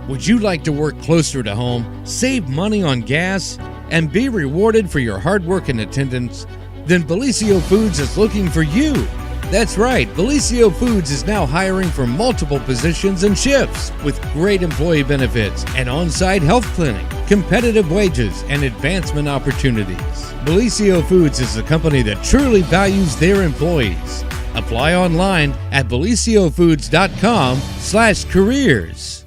Would you like to work closer to home, save money on gas, and be rewarded for your hard work and attendance? Then Bellisio Foods is looking for you. That's right, Bellisio Foods is now hiring for multiple positions and shifts with great employee benefits, an on-site health clinic, competitive wages, and advancement opportunities. Bellisio Foods is a company that truly values their employees. Apply online at BellisioFoods.com/careers.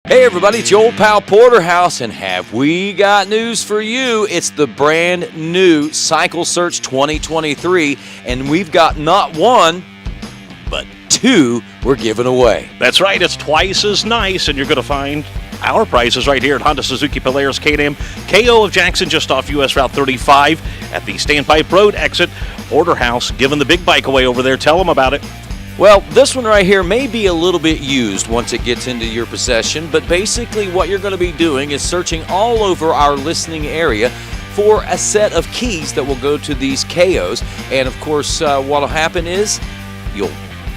Hey everybody, it's your old pal Porterhouse, and have we got news for you? It's the brand new Cycle Search 2023, and we've got not one, but two we're giving away. That's right, it's twice as nice, and you're going to find our prices right here at Honda Suzuki Polaris Can-Am KO of Jackson, just off US Route 35 at the Standpipe Road exit. Porterhouse giving the big bike away over there. Tell them about it. Well, this one right here may be a little bit used once it gets into your possession, but basically what you're going to be doing is searching all over our listening area for a set of keys that will go to these KOs. And of course, what will happen is you'll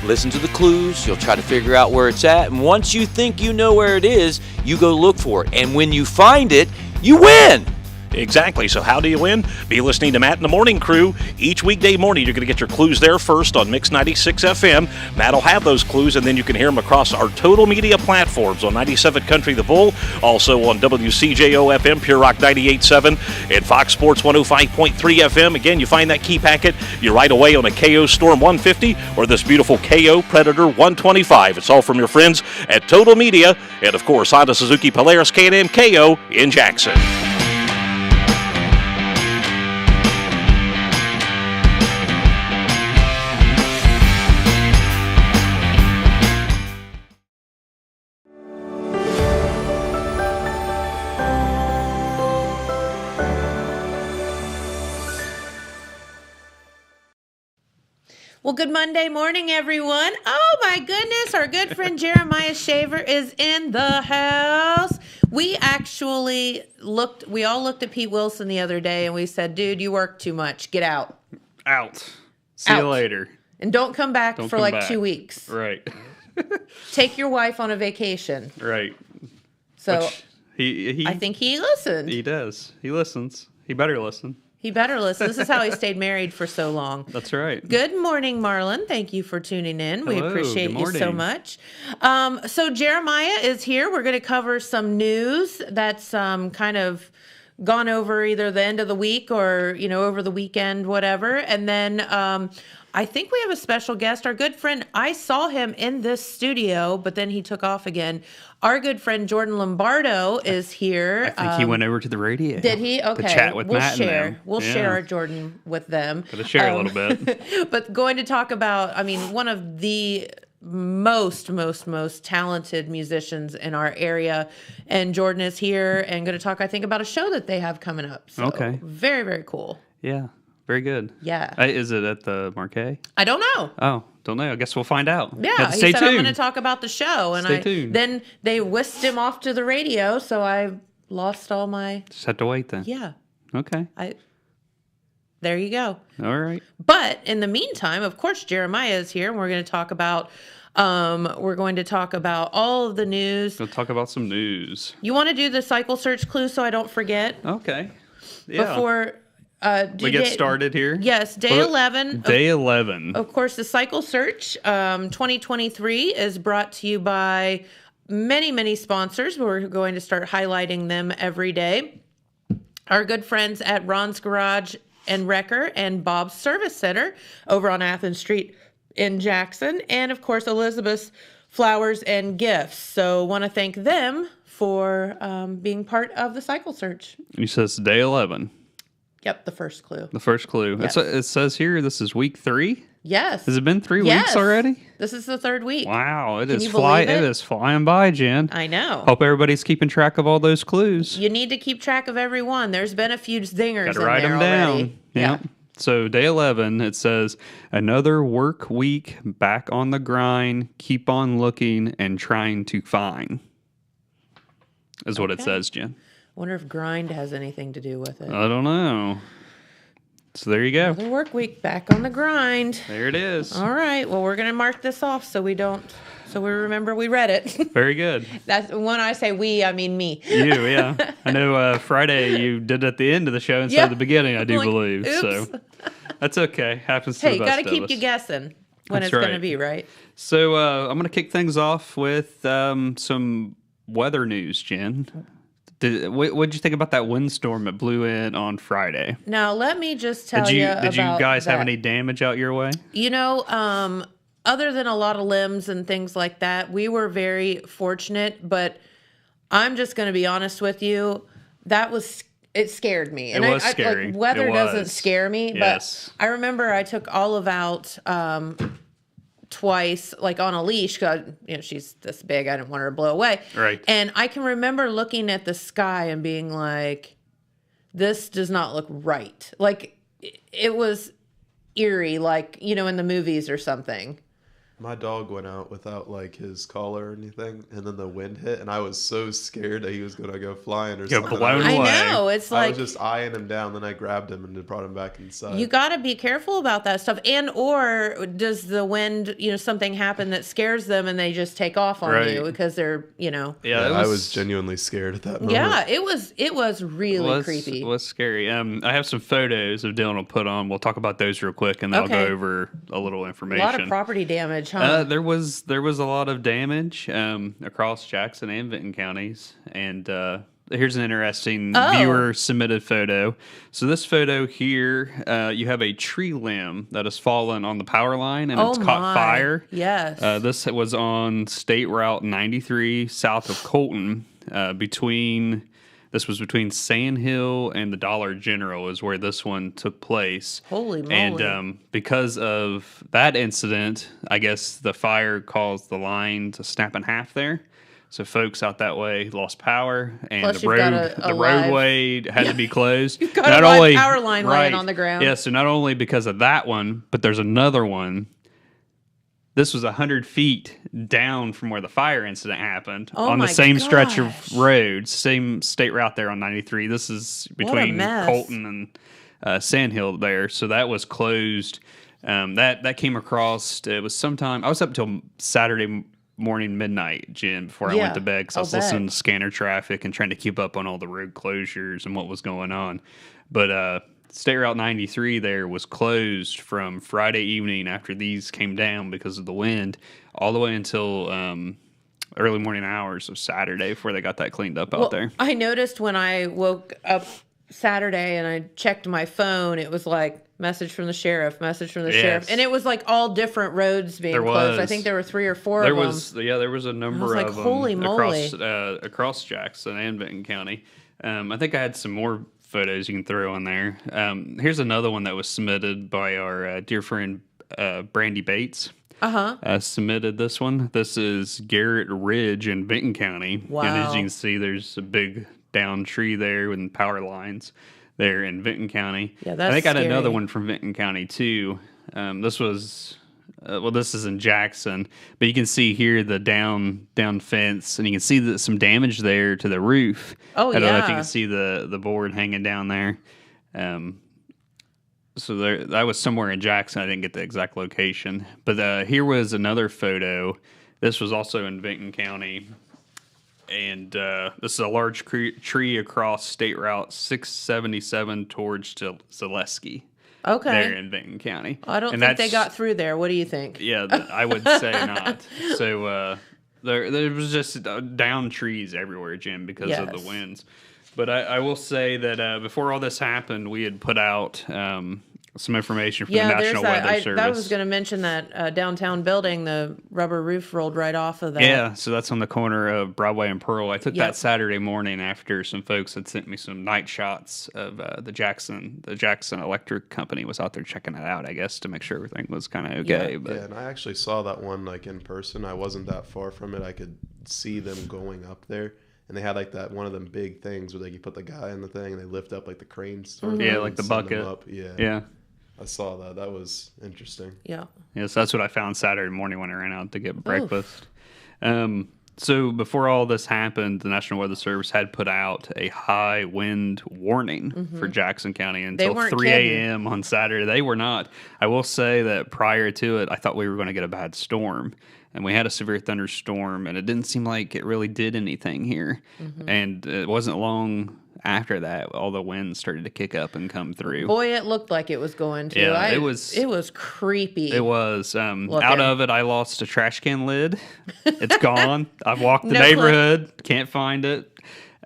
listen to the clues, you'll try to figure out where it's at, and once you think you know where it is, you go look for it. And when you find it, you win! Exactly. So how do you win? Be listening to Matt and the Morning Crew. Each weekday morning, you're going to get your clues there first on Mix 96 FM. Matt will have those clues, and then you can hear them across our total media platforms on 97 Country The Bull, also on WCJO FM, Pure Rock 98.7, and Fox Sports 105.3 FM. Again, you find that key packet, you're right away on a KO Storm 150 or this beautiful KO Predator 125. It's all from your friends at Total Media, and of course, Honda Suzuki Polaris Can-Am KO in Jackson. Well, good Monday morning, everyone. Oh, my goodness. Our good friend Jeremiah Shaver is in the house. We all looked at Pete Wilson the other day, and we said, dude, you work too much. Get out. Out. See you later. And don't come back for like 2 weeks. Right. Take your wife on a vacation. Right. So he I think he listened. He does. He listens. He better listen. He better listen. This is how he stayed married for so long. That's right. Good morning, Marlon. Thank you for tuning in. Hello, we appreciate good you so morning. much. So Jeremiah is here. We're going to cover some news that's kind of gone over either the end of the week or, over the weekend, whatever. And then I think we have a special guest. Our good friend, I saw him in this studio, but then he took off again. Our good friend Jordan Lombardo is here. I think he went over to the radio. Did he? Okay. To chat with Matt and them. We'll share our Jordan with them. Gotta share a little bit. But going to talk about, one of the most talented musicians in our area. And Jordan is here and going to talk, I think, about a show that they have coming up. So, okay. Very, very cool. Yeah. Very good. Yeah. Is it at the Marquee? I don't know. Oh, don't know. I guess we'll find out. Yeah, he stay said tuned. I'm going to talk about the show, and Stay tuned. Then they whisked him off to the radio, so I lost all my. Just have to wait then. Yeah. Okay. There you go. All right. But in the meantime, of course, Jeremiah is here, and we're going to talk about. We're going to talk about all of the news. We'll talk about some news. You want to do the cycle search clue so I don't forget? Okay. Yeah. Before. We get started here? Yes, day 11. Day 11. Of course, the Cycle Search 2023 is brought to you by many, many sponsors. We're going to start highlighting them every day. Our good friends at Ron's Garage and Wrecker and Bob's Service Center over on Athens Street in Jackson. And, of course, Elizabeth's Flowers and Gifts. So want to thank them for being part of the Cycle Search. He says day 11. Yep, the first clue. The first clue. Yes. It says here this is week 3. Yes. Has it been 3 weeks already? This is the third week. Wow, Can you believe it? It is flying by, Jen. I know. Hope everybody's keeping track of all those clues. You need to keep track of every one. There's been a few zingers Gotta in write there them down. already. Yeah. So day 11, it says, another work week, back on the grind, keep on looking and trying to find. Is what it says, Jen. Wonder if grind has anything to do with it. I don't know. So there you go. The work week back on the grind. There it is. All right. Well, we're going to mark this off so we don't So we remember we read it. Very good. That's when I say we, I mean me. You, yeah. I know Friday you did it at the end of the show instead of the beginning, I do Like, believe. oops. So that's okay. Happens to Hey, the got best to of keep us. you guessing when That's it's going to right. be, right? So I'm going to kick things off with some weather news, Jen. What did you think about that windstorm that blew in on Friday? Now, let me just tell Did you you about guys have that. any damage out your way? You know, other than a lot of limbs and things like that, we were very fortunate, but I'm just going to be honest with you. It scared me. And It was scary. Like, weather It doesn't was. scare me, Yes. but I remember I took Olive out twice, like on a leash, because she's this big. I didn't want her to blow away. Right. And I can remember looking at the sky and being like, this does not look right. Like, it was eerie, like, in the movies or something. My dog went out without like his collar or anything, and then the wind hit, and I was so scared that he was gonna go flying or something. blown I away. know. It's I like, was just eyeing him down, then I grabbed him and brought him back inside. you got to be careful about that stuff. Or does the wind, something happen that scares them and they just take off on Right. you because they're, Yeah, I was genuinely scared at that moment. Yeah, it was really creepy. It was scary. I have some photos of Dylan will put on. We'll talk about those real quick, and then I'll Okay. go over a little A information. lot of property damage, huh? There was a lot of damage across Jackson and Vinton counties, and here's an interesting viewer submitted photo. So this photo here, you have a tree limb that has fallen on the power line, and it's caught fire. Yes. This was on State Route 93 south of Colton, This was between Sand Hill and the Dollar General is where this one took place. Holy moly. And because of that incident, I guess the fire caused the line to snap in half there. So folks out that way lost power, and Plus the you've got the roadway had to be closed. You've got a live power line laying on the ground. Yeah, so not only because of that one, but there's another one. This was 100 feet down from where the fire incident happened on the my same stretch gosh. of road, same state route there on 93. This is between mess. Colton and Sand Hill there. So that was closed. That came across. It was sometime. I was up until Saturday morning midnight, Jim, before I went to bed because I was listening to scanner traffic and trying to keep up on all the road closures and what was going on. But State Route 93 there was closed from Friday evening after these came down because of the wind all the way until early morning hours of Saturday before they got that cleaned up out there. I noticed when I woke up Saturday and I checked my phone, it was like message from the sheriff, and it was like all different roads being closed. I think there were 3 or 4 of them. There was a number like, of them holy moly. across Jackson and Vinton County. I think I had some more photos you can throw on there. Here's another one that was submitted by our dear friend Brandy Bates. Submitted this one. This is Garrett Ridge in Vinton County. Wow. And as you can see, there's a big down tree there with power lines there in Vinton County. Yeah, that's I think I had scary. another one from Vinton County too. This was this is in Jackson, but you can see here the down fence, and you can see some damage there to the roof. Oh, I don't know if you yeah. can see the board hanging down there. So that was somewhere in Jackson. I didn't get the exact location, but here was another photo. This was also in Vinton County, and this is a large tree across State Route 677 towards Zaleski. Okay. There in Vinton County. I don't And think they that's- got through there. What do you think? Yeah, I would say not. So there was just down trees everywhere, Jim, because of Yes. the winds. But I will say that before all this happened, we had put out some information from the there's National that. Weather Service. I was going to mention that downtown building, the rubber roof rolled right off of that. Yeah, so that's on the corner of Broadway and Pearl. I took Yep. that Saturday morning after some folks had sent me some night shots of the Jackson Electric Company was out there checking it out, I guess, to make sure everything was kind of okay. Yeah. But Yeah, and I actually saw that one like in person. I wasn't that far from it. I could see them going up there. And they had like that one of them big things where like you put the guy in the thing and they lift up like the cranes. Sort of Yeah, thing like and the send them bucket. up. Yeah. yeah. I saw that. That was interesting. Yeah. Yes, that's what I found Saturday morning when I ran out to get breakfast. So before all this happened, the National Weather Service had put out a high wind warning for Jackson County until weren't 3 kidding. a.m. on Saturday. They were not. I will say that prior to it, I thought we were going to get a bad storm. and we had a severe thunderstorm, and it didn't seem like it really did anything here. And it wasn't long after that, all the winds started to kick up and come through. Boy, it looked like it was going to. Yeah, It was creepy. It was. Out of it, I lost a trash can lid. It's gone. I've walked the No neighborhood, can't find it.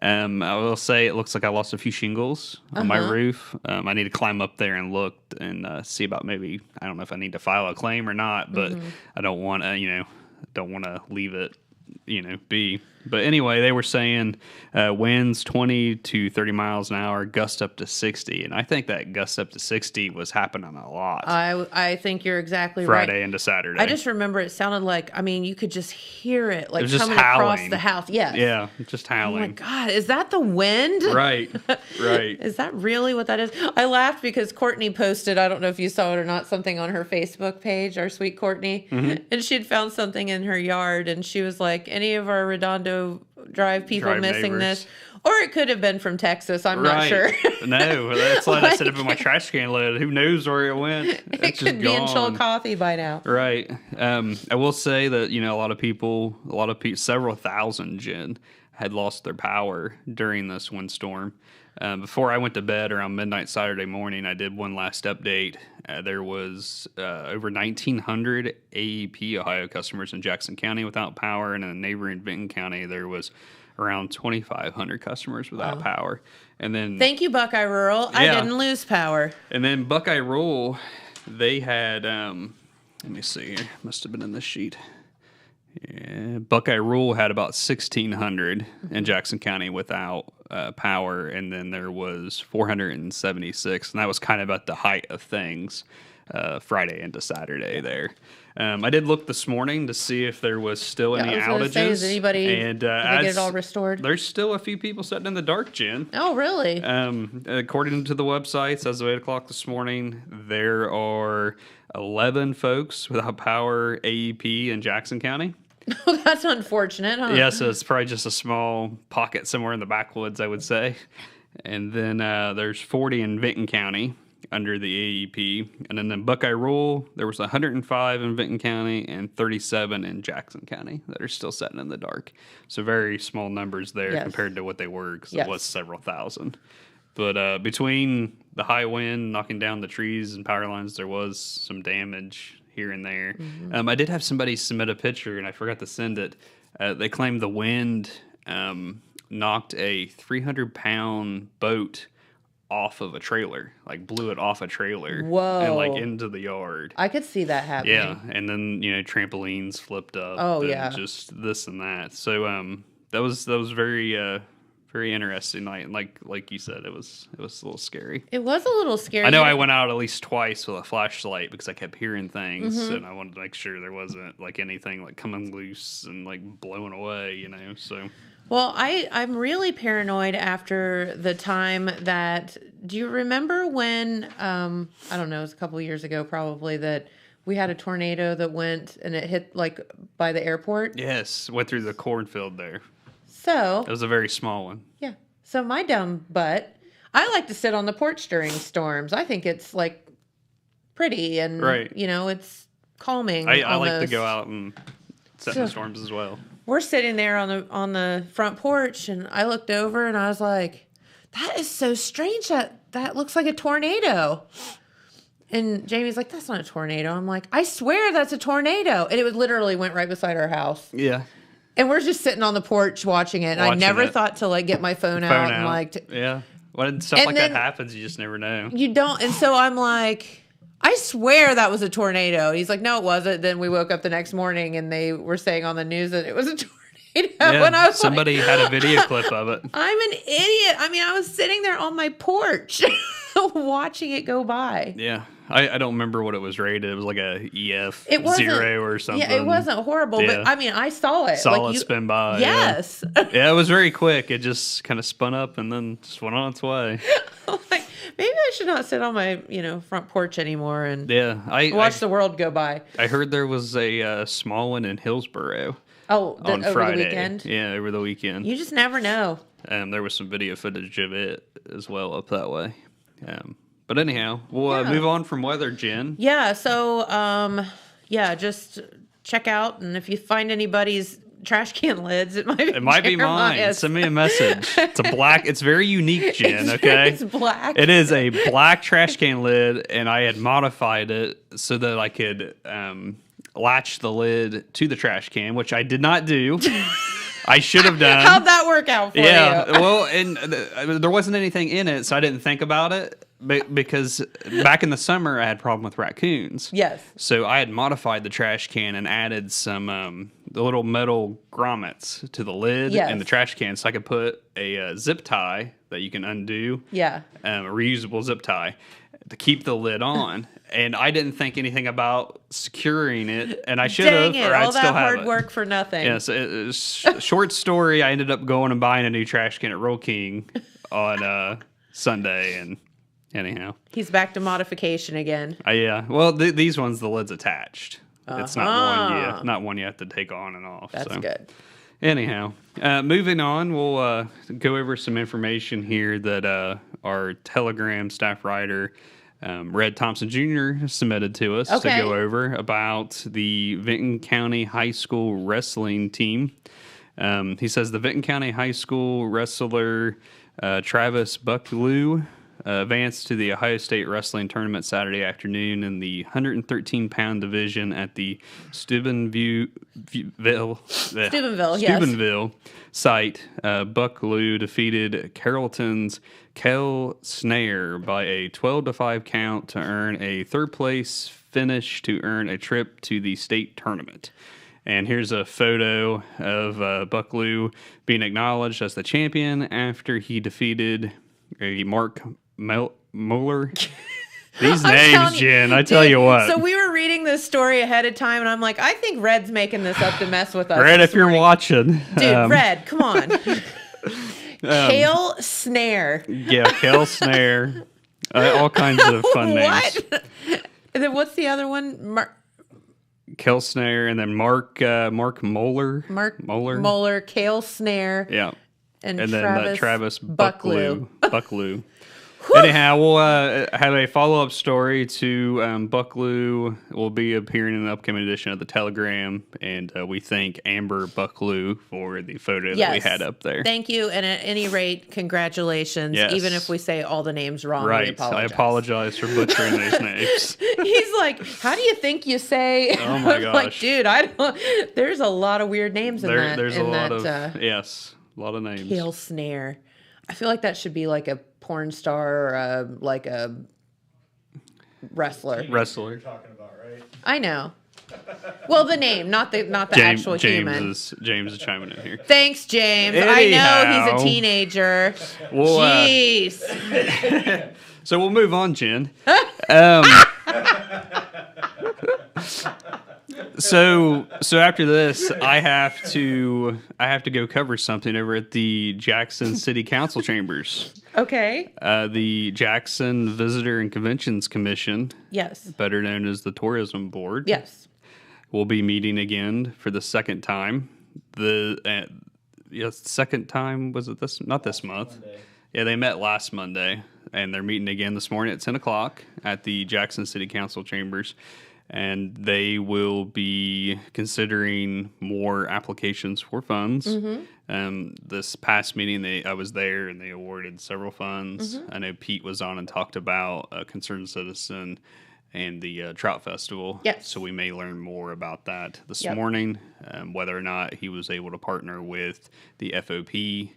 I will say it looks like I lost a few shingles on my roof. I need to climb up there and look and see about maybe, I don't know if I need to file a claim or not, but I don't want to, leave it, be. But anyway, they were saying winds 20 to 30 miles an hour, gust up to 60. And I think that gust up to 60 was happening a lot. I think you're exactly right. Friday into Saturday. I just remember it sounded like, you could just hear it, like was just coming across howling. the house. Yes. Yeah, just Oh my howling. God, is that the wind? Right. Is that really what that is? I laughed because Courtney posted, I don't know if you saw it or not, something on her Facebook page, our sweet Courtney. And she'd found something in her yard and she was like, any of our Redondo Drive people missing neighbors. this? Or it could have been from Texas. I'm not sure. No, that's why I set up in my trash can lid. Who knows where it went? It It's could just be in gone. Chillicothe by now. Right. I will say that, a lot of people, several thousand, Jen, had lost their power during this windstorm. Before I went to bed around midnight Saturday morning, I did one last update. There was over 1,900 AEP Ohio customers in Jackson County without power, and in the neighboring Benton County, there was around 2,500 customers without power. And then Thank you, Buckeye Rural. I Yeah. didn't lose power. And then Buckeye Rural, they had, let me see here, must have been in this sheet. Yeah, Buckeye Rural had about 1,600 in Jackson County without power, and then there was 476, and that was kind of at the height of things, Friday into Saturday there. I did look this morning to see if there was still any I was gonna outages. say, is anybody, and did they get it all restored? There's still a few people sitting in the dark, Jen. Oh, really? According to the websites, as of 8 o'clock this morning, there are 11 folks without power AEP in Jackson County. That's unfortunate, huh? Yeah, so it's probably just a small pocket somewhere in the backwoods, I would say. And then there's 40 in Benton County under the AEP. And then in Buckeye Rural, there was 105 in Benton County and 37 in Jackson County that are still sitting in the dark. So very small numbers there Yes. compared to what they were, because Yes. it was several thousand. But between the high wind knocking down the trees and power lines, there was some damage here and there. I did have somebody submit a picture, and I forgot to send it. They claimed the wind knocked a 300-pound boat off of a trailer, like blew it off a trailer. Whoa. And like into the yard. I could see that happening. Yeah, and then trampolines flipped up. Oh, and yeah. just this and that. So that was very very interesting night, and like you said, it was a little scary. It was a little scary. I know I went out at least twice with a flashlight because I kept hearing things, and I wanted to make sure there wasn't like anything like coming loose and like blowing away, So Well, I'm really paranoid after the time that. Do you remember when? I don't know. It was a couple of years ago, probably, that we had a tornado that went and it hit like by the airport. yes, went through the cornfield there. So It was a very small one. yeah. So my dumb butt, I like to sit on the porch during storms. I think it's like pretty and Right. it's calming. I like to almost. go out and sit in the storms as well. We're sitting there on the front porch, and I looked over and I was like, "That is so strange. That looks like a tornado." And Jamie's like, "That's not a tornado." I'm like, "I swear that's a tornado." And it literally went right beside our house. Yeah. And we're just sitting on the porch watching it. And I Watching never it. thought to like get my phone out and like Yeah. When stuff And like then- that happens, you just never know. you don't. And so I'm like, "I swear that was a tornado." He's like, "No, it wasn't." Then we woke up the next morning and they were saying on the news that it was a tornado. Yeah, And I was somebody like, had a video clip of it. I'm an idiot. I was sitting there on my porch watching it go by. Yeah. I don't remember what it was rated. It was like a EF It wasn't 0 or something. Yeah, it wasn't horrible, Yeah. but I saw it. Saw it spin by. Yes. Yeah, it was very quick. It just kind of spun up and then just went on its way. I'm like, maybe I should not sit on my, front porch anymore and Yeah. watch the world go by. I heard there was a small one in Hillsboro Oh, on over Friday. the weekend? Yeah, over the weekend. You just never know. There was some video footage of it as well up that way. But anyhow, we'll Yeah. move on from weather, Jen. Yeah, so just check out. And if you find anybody's trash can lids, it might be mine. Jeremiah's. Send me a message. It's a black. It's very unique, Jen. Okay, It's black. It is a black trash can lid, and I had modified it so that I could latch the lid to the trash can, which I did not do. I should have done. How'd that work out for you? Well, and there wasn't anything in it, so I didn't think about it. Because back in the summer, I had a problem with raccoons. Yes. So I had modified the trash can and added some the little metal grommets to the lid and the trash can, so I could put a zip tie that you can undo. Yeah. A reusable zip tie to keep the lid on. And I didn't think anything about securing it, and I should have, or I'd all still that have hard it. work for nothing. Yes, short story. I ended up going and buying a new trash can at Roll King on Sunday, and anyhow, He's back to modification again. yeah. Well, these ones, the lid's attached. It's not one you have to take on and off. That's so. good. Anyhow, moving on, we'll go over some information here that our Telegram staff writer, Red Thompson Jr. submitted to us to go over about the Vinton County High School wrestling team. He says the Vinton County High School wrestler Travis Buckaloo advanced to the Ohio State Wrestling Tournament Saturday afternoon in the 113-pound division at the Steubenville site. Buckaloo defeated Carrollton's Kel Snare by a 12-5 count to earn a third-place finish to earn a trip to the state tournament. And here's a photo of Buckaloo being acknowledged as the champion after he defeated Mark Moeller. These names, Jen, I tell you what. So we were reading this story ahead of time, and I'm like, I think Red's making this up to mess with us. Red, if you're watching. Dude, Red, come on. Kale Snare. Yeah, Kale Snare. All kinds of fun names. What? And then what's the other one? Kale Snare, and then Mark Moeller. Moeller, Kale Snare. Yeah. And then Travis Buckaloo. Anyhow, we'll have a follow-up story to Buckaloo. Will be appearing in an upcoming edition of the Telegram, and we thank Amber Buckaloo for the photo that we had up there. Thank you, and at any rate, congratulations. Yes. Even if we say all the names wrong, right. we apologize. I apologize for butchering these names. He's like, how do you think you say? Oh my I'm gosh! like, dude, I don't. There's a lot of weird names in that. There's a lot of yes, a lot of names. Kale Snare. I feel like that should be like a porn star or like a wrestler. You're talking about, right? I know. Well, the name, not the actual human. James is chiming in here. Thanks, James. Anyhow, I know he's a teenager. Jeez. So we'll move on, Jen. So after this, I have to go cover something over at the Jackson City Council chambers. Okay. The Jackson Visitor and Conventions Commission, Yes. better known as the Tourism Board, Yes. will be meeting again for the second time. The second time, was it this? Not this month. Monday. Yeah, they met last Monday, and they're meeting again this morning at 10 o'clock at the Jackson City Council chambers. And they will be considering more applications for funds. Mm-hmm. This past meeting, I was there, and they awarded several funds. Mm-hmm. I know Pete was on and talked about Concerned Citizen and the Trout Festival. Yes. So we may learn more about that this morning, whether or not he was able to partner with the FOP.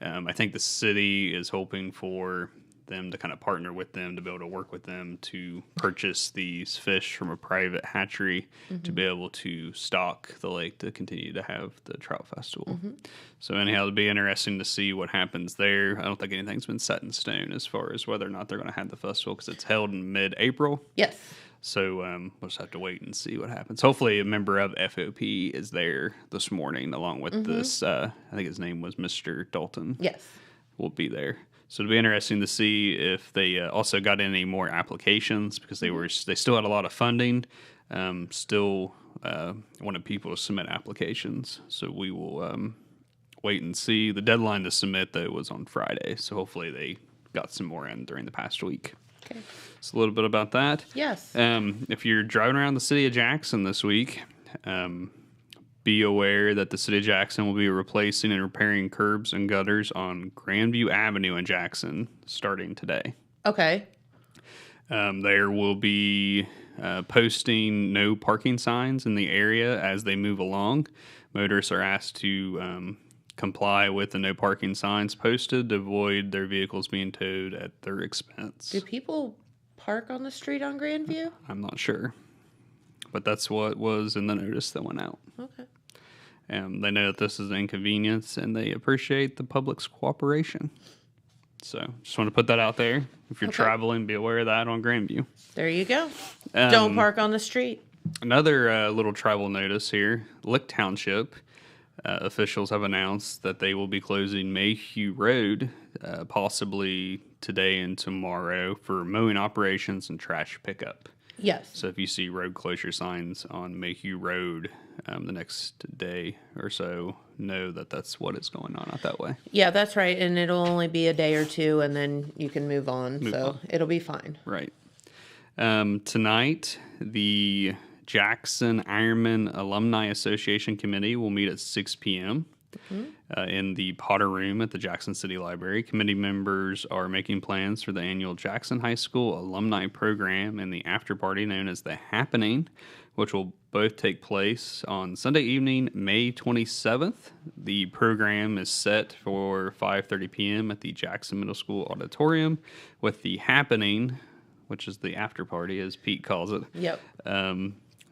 I think the city is hoping for them to kind of partner with them to be able to work with them to purchase these fish from a private hatchery to be able to stock the lake to continue to have the trout festival. So anyhow, it'll be interesting to see what happens there. I don't think anything's been set in stone as far as whether or not they're going to have the festival because it's held in mid-April. Yes. So we'll just have to wait and see what happens. Hopefully a member of FOP is there this morning along with this, I think his name was Mr. Dalton. Yes. Will be there. So it'll be interesting to see if they also got any more applications because they still had a lot of funding. Still wanted people to submit applications. So we will wait and see. The deadline to submit though was on Friday. So hopefully they got some more in during the past week. Okay. So a little bit about that. Yes. If you're driving around the city of Jackson this week, Be aware that the city of Jackson will be replacing and repairing curbs and gutters on Grandview Avenue in Jackson starting today. Okay. There will be posting no parking signs in the area as they move along. Motorists are asked to comply with the no parking signs posted to avoid their vehicles being towed at their expense. Do people park on the street on Grandview? I'm not sure, but that's what was in the notice that went out. Okay. They know that this is an inconvenience, and they appreciate the public's cooperation. So, just want to put that out there. If you're traveling, be aware of that on Grandview. There you go. Don't park on the street. Another little travel notice here. Lick Township officials have announced that they will be closing Mayhew Road possibly today and tomorrow for mowing operations and trash pickup. Yes. So if you see road closure signs on Mayhew Road the next day or so, know that that's what is going on out that way. Yeah, that's right. And it'll only be a day or two, and then you can move on. It'll be fine. Right. Tonight, the Jackson Ironman Alumni Association Committee will meet at 6 p.m. In the Potter Room at the Jackson City Library. Committee members are making plans for the annual Jackson High School Alumni Program and the after party known as The Happening, which will both take place on Sunday evening, May 27th. The program is set for 5:30 p.m. at the Jackson Middle School Auditorium, with The Happening, which is the after party, as Pete calls it. Yep.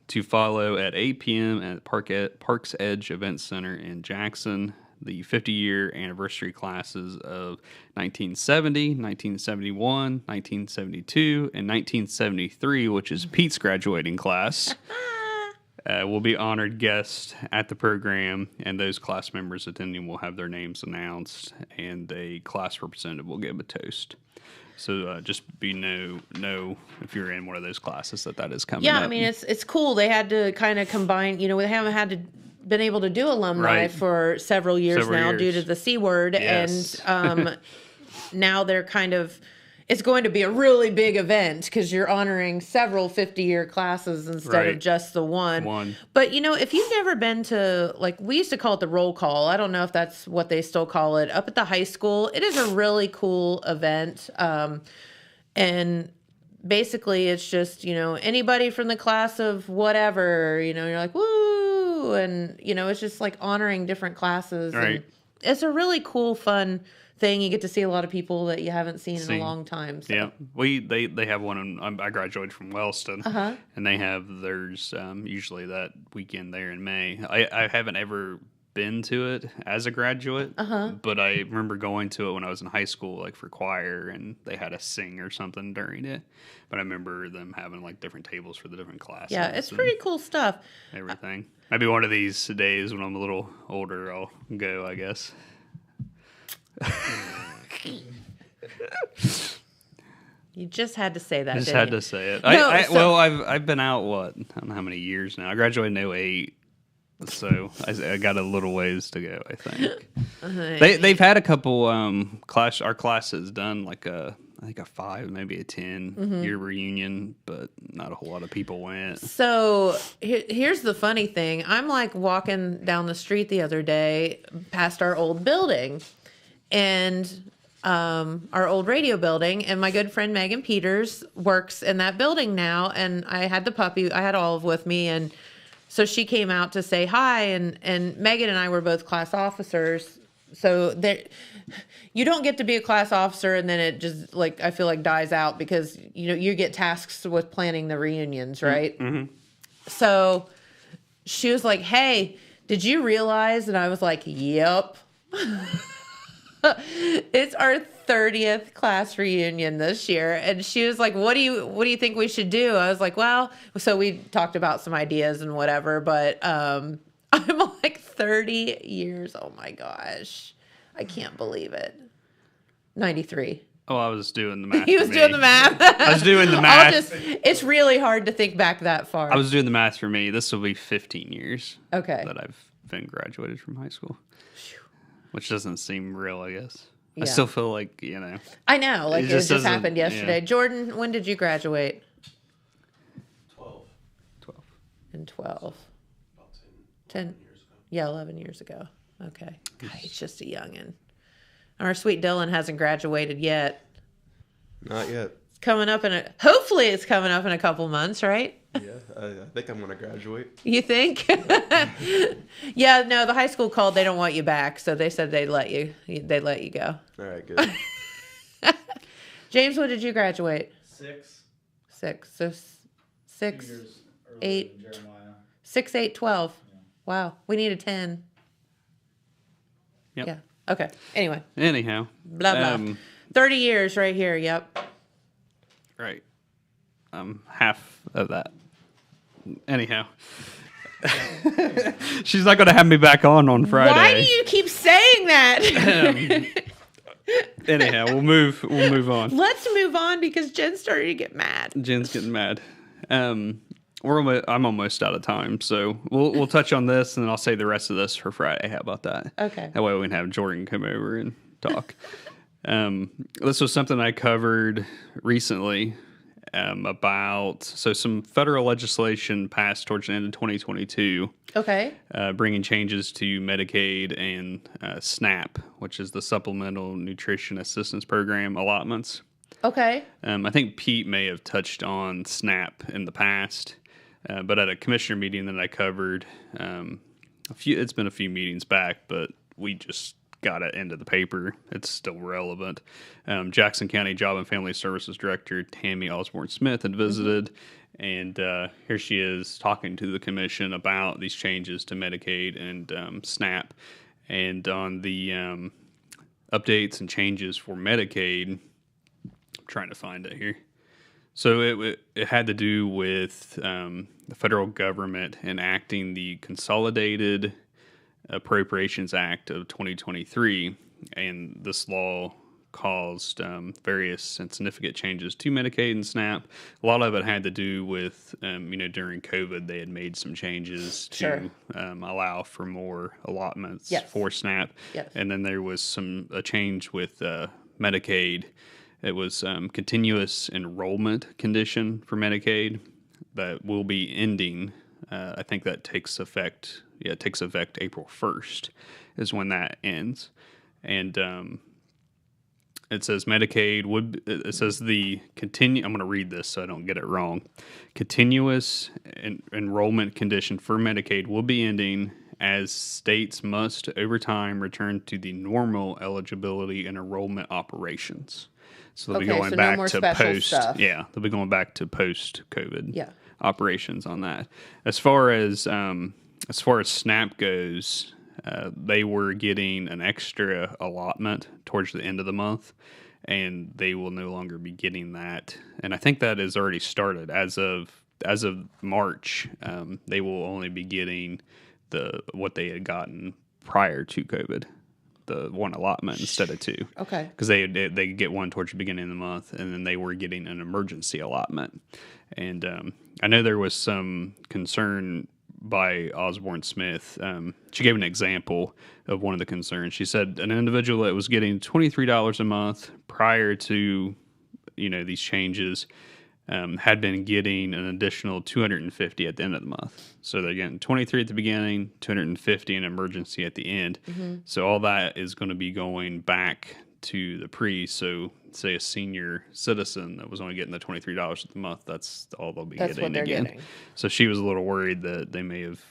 To follow at 8 p.m. at Parks Edge Event Center in Jackson. The 50-year anniversary classes of 1970, 1971, 1972, and 1973, which is Pete's graduating class, will be honored guests at the program, and those class members attending will have their names announced, and a class representative will give a toast. So just know if you're in one of those classes that is coming up. Yeah, I mean, it's cool. They had to kind of combine, they haven't been able to do alumni for several years due to the C word. Yes. And now they're it's going to be a really big event because you're honoring several 50-year classes instead of just the one. But, if you've never been to, we used to call it the roll call. I don't know if that's what they still call it. Up at the high school, it is a really cool event. And basically it's just, anybody from the class of whatever, you're like, woo! And, it's just honoring different classes. Right. And it's a really cool, fun thing. You get to see a lot of people that you haven't seen in a long time. So. Yeah, they have one. I graduated from Wellston, and they have theirs usually that weekend there in May. I haven't ever been to it as a graduate, but I remember going to it when I was in high school, for choir, and they had a sing or something during it. But I remember them having different tables for the different classes. Yeah, it's pretty cool stuff. Everything. Maybe one of these days when I'm a little older, I'll go, I guess. You just had to say that. I just didn't had you? to say it. No, I've been out I don't know how many years now. I graduated in 2008, so I got a little ways to go. I think they've had a couple our class has done I think a 5, maybe a 10 year reunion, but not a whole lot of people went. So here's the funny thing. I'm walking down the street the other day past our old building and our old radio building, and my good friend Megan Peters works in that building now. And I had the puppy, I had Olive with me, and so she came out to say hi, and Megan and I were both class officers. So you don't get to be a class officer and then it just I feel dies out because you get tasks with planning the reunions, right? Mm-hmm. So she was like, "Hey, did you realize?" And I was like, "Yep." It's our 30th class reunion this year. And she was like, what do you think we should do? I was like, well, so we talked about some ideas and whatever, but I'm 30 years. Oh my gosh. I can't believe it. 93. Oh, I was doing the math. He was doing the math. I was doing the math. It's really hard to think back that far. I was doing the math for me. This will be 15 years that I've been graduated from high school. Which doesn't seem real, I guess. Yeah. I still feel I know, it just happened yesterday. Yeah. Jordan, when did you graduate? 12. In 12. 10. Yeah, 11 years ago. Okay. God, he's just a youngin'. Our sweet Dylan hasn't graduated yet. Not yet. It's coming up hopefully it's coming up in a couple months, right? Yeah, I think I'm gonna graduate. You think? Yeah, no, the high school called. They don't want you back, so they said they'd let you go. All right, good. James, when did you graduate? 6. 6. So 6, 2 years earlier 8, than Jeremiah. 6, 8, 12. Yeah. Wow, we need a 10. Yep. Yeah. Okay. Anyway, Anyhow. blah blah. 30 years right here. Yep. Right. Half of that. Anyhow. She's not going to have me back on Friday. Why do you keep saying that? Anyhow, we'll move on. Let's move on because Jen's starting to get mad. Jen's getting mad. I'm almost out of time, so we'll touch on this, and then I'll save the rest of this for Friday. How about that? Okay. That way we can have Jordan come over and talk. This was something I covered recently about some federal legislation passed towards the end of 2022. Okay. Bringing changes to Medicaid and SNAP, which is the Supplemental Nutrition Assistance Program allotments. Okay. I think Pete may have touched on SNAP in the past, but at a commissioner meeting that I covered, it's been a few meetings back, but we just got it into the paper. It's still relevant. Jackson County Job and Family Services Director Tammy Osborne Smith had visited, and here she is talking to the commission about these changes to Medicaid and SNAP, and on the updates and changes for Medicaid. I'm trying to find it here. So it had to do with the federal government enacting the Consolidated Appropriations Act of 2023, and this law caused various and significant changes to Medicaid and SNAP. A lot of it had to do with, during COVID, they had made some changes to allow for more allotments for SNAP. Yes. And then there was a change with Medicaid. It was continuous enrollment condition for Medicaid that will be ending. I think that takes effect. Yeah, it takes effect April 1st is when that ends. And it says Medicaid it says I'm going to read this so I don't get it wrong. Continuous enrollment condition for Medicaid will be ending as states must over time return to the normal eligibility and enrollment operations. So they'll be going back to post. Stuff. Yeah, they'll be going back to post-COVID Yeah. operations on that. As far as SNAP goes, they were getting an extra allotment towards the end of the month, and they will no longer be getting that. And I think that has already started as of March. They will only be getting what they had gotten prior to COVID. The one allotment instead of two. Okay. Because they get one towards the beginning of the month, and then they were getting an emergency allotment. And I know there was some concern by Osborne Smith. She gave an example of one of the concerns. She said an individual that was getting $23 a month prior to these changes had been getting an additional $250 at the end of the month. So they're getting $23 at the beginning, $250 in emergency at the end. Mm-hmm. So all that is going to be going back to the So say a senior citizen that was only getting the $23 a month, that's all they'll be getting what they're again. Getting. So she was a little worried that they may have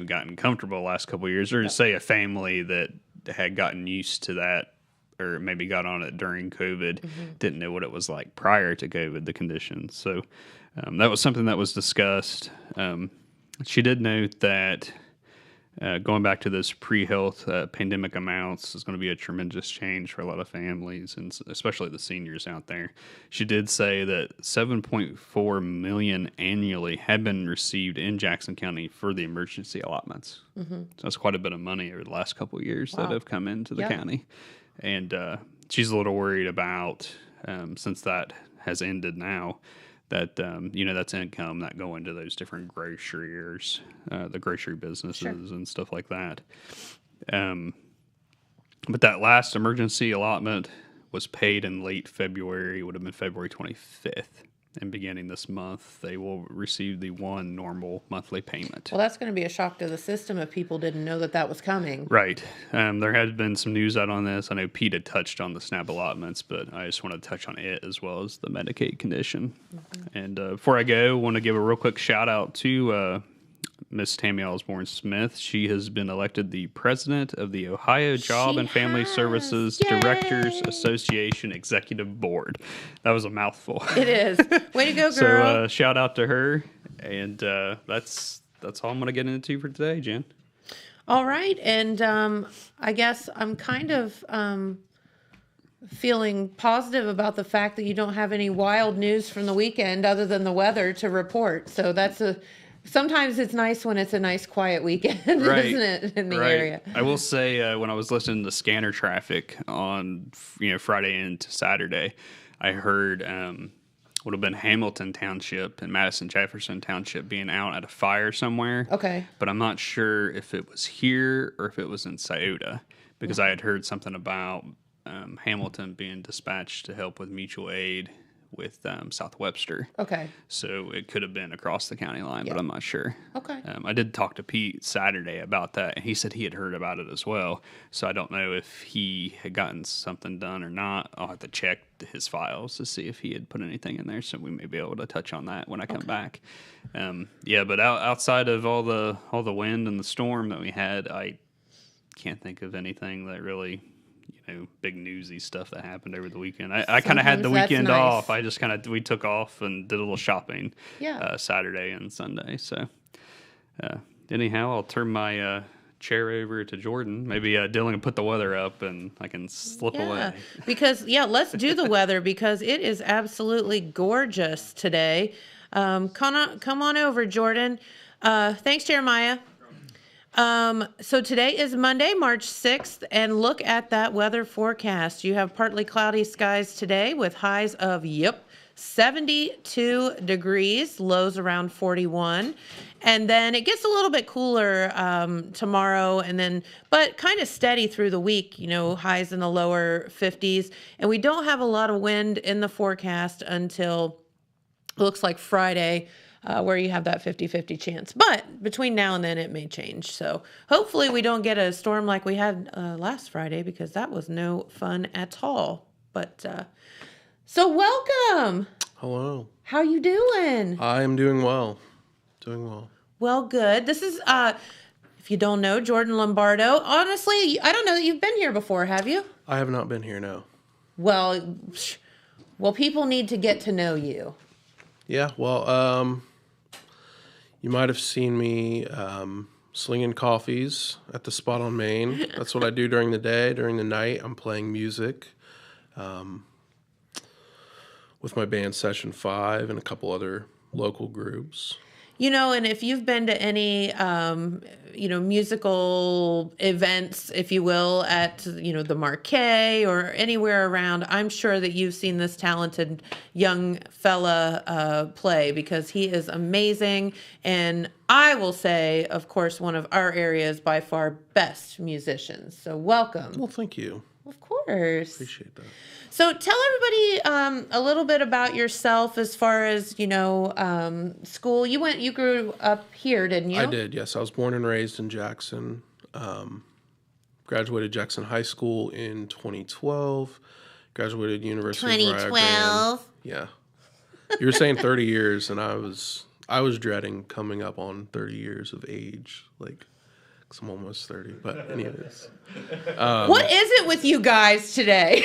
gotten comfortable the last couple of years, or say a family that had gotten used to that, or maybe got on it during COVID, didn't know what it was like prior to COVID, the conditions. So that was something that was discussed. She did note that going back to this pre-health pandemic amounts is going to be a tremendous change for a lot of families, and especially the seniors out there. She did say that $7.4 million annually had been received in Jackson County for the emergency allotments. Mm-hmm. So that's quite a bit of money over the last couple of years that have come into the county. And she's a little worried about, since that has ended now, that, that's income that go into those different grocers, the grocery businesses and stuff like that. But that last emergency allotment was paid in late February. It would have been February 25th. And beginning this month, they will receive the one normal monthly payment. Well, that's going to be a shock to the system if people didn't know that was coming. Right. There had been some news out on this. I know Pete had touched on the SNAP allotments, but I just want to touch on it as well as the Medicaid condition. Mm-hmm. And before I go, I want to give a real quick shout out to Miss Tammy Osborne Smith. She has been elected the president of the Ohio Job and Family Services Directors Association Executive Board. That was a mouthful. It is. Way to go, girl. So shout out to her. And that's all I'm going to get into for today, Jen. All right. And I guess I'm kind of feeling positive about the fact that you don't have any wild news from the weekend other than the weather to report. So sometimes it's nice when it's a nice quiet weekend, right. Isn't it, in the area? I will say when I was listening to scanner traffic on Friday into Saturday, I heard would have been Hamilton Township and Madison Jefferson Township being out at a fire somewhere. Okay. But I'm not sure if it was here or if it was in Scioto, because I had heard something about Hamilton being dispatched to help with mutual aid with South Webster. Okay. So it could have been across the county line, but I'm not sure. Okay. I did talk to Pete Saturday about that, and he said he had heard about it as well. So I don't know if he had gotten something done or not. I'll have to check his files to see if he had put anything in there, so we may be able to touch on that when I come back. But outside of all the wind and the storm that we had, I can't think of anything that really big newsy stuff that happened over the weekend. I kind of had the weekend off. I just we took off and did a little shopping Saturday and Sunday. So anyhow, I'll turn my chair over to Jordan. Maybe Dylan can put the weather up and I can slip away. Because, let's do the weather because it is absolutely gorgeous today. Come on over, Jordan. Thanks, Jeremiah. So today is Monday, March 6th, and look at that weather forecast. You have partly cloudy skies today with highs of, 72 degrees, lows around 41. And then it gets a little bit cooler tomorrow, but kind of steady through the week, highs in the lower 50s. And we don't have a lot of wind in the forecast until it looks like Friday, where you have that 50-50 chance. But between now and then, it may change. So hopefully we don't get a storm like we had last Friday, because that was no fun at all. But so welcome. Hello. How you doing? I am doing well. Well, good. This is, if you don't know, Jordan Lombardo. Honestly, I don't know that you've been here before, have you? I have not been here, no. Well, people need to get to know you. Yeah, well, you might have seen me slinging coffees at the spot on Main. That's what I do during the day. During the night, I'm playing music with my band Session 5 and a couple other local groups. And if you've been to any, musical events, if you will, at, the Marquee or anywhere around, I'm sure that you've seen this talented young fella play, because he is amazing. And I will say, of course, one of our area's by far best musicians. So welcome. Well, thank you. Of course. Appreciate that. So tell everybody a little bit about yourself as far as, school. You grew up here, didn't you? I did, yes. I was born and raised in Jackson. Graduated Jackson High School in 2012. Graduated University of Rio Grande. Yeah. You were saying 30 years, and I was dreading coming up on 30 years of age, because I'm almost 30. But anyways. What is it with you guys today?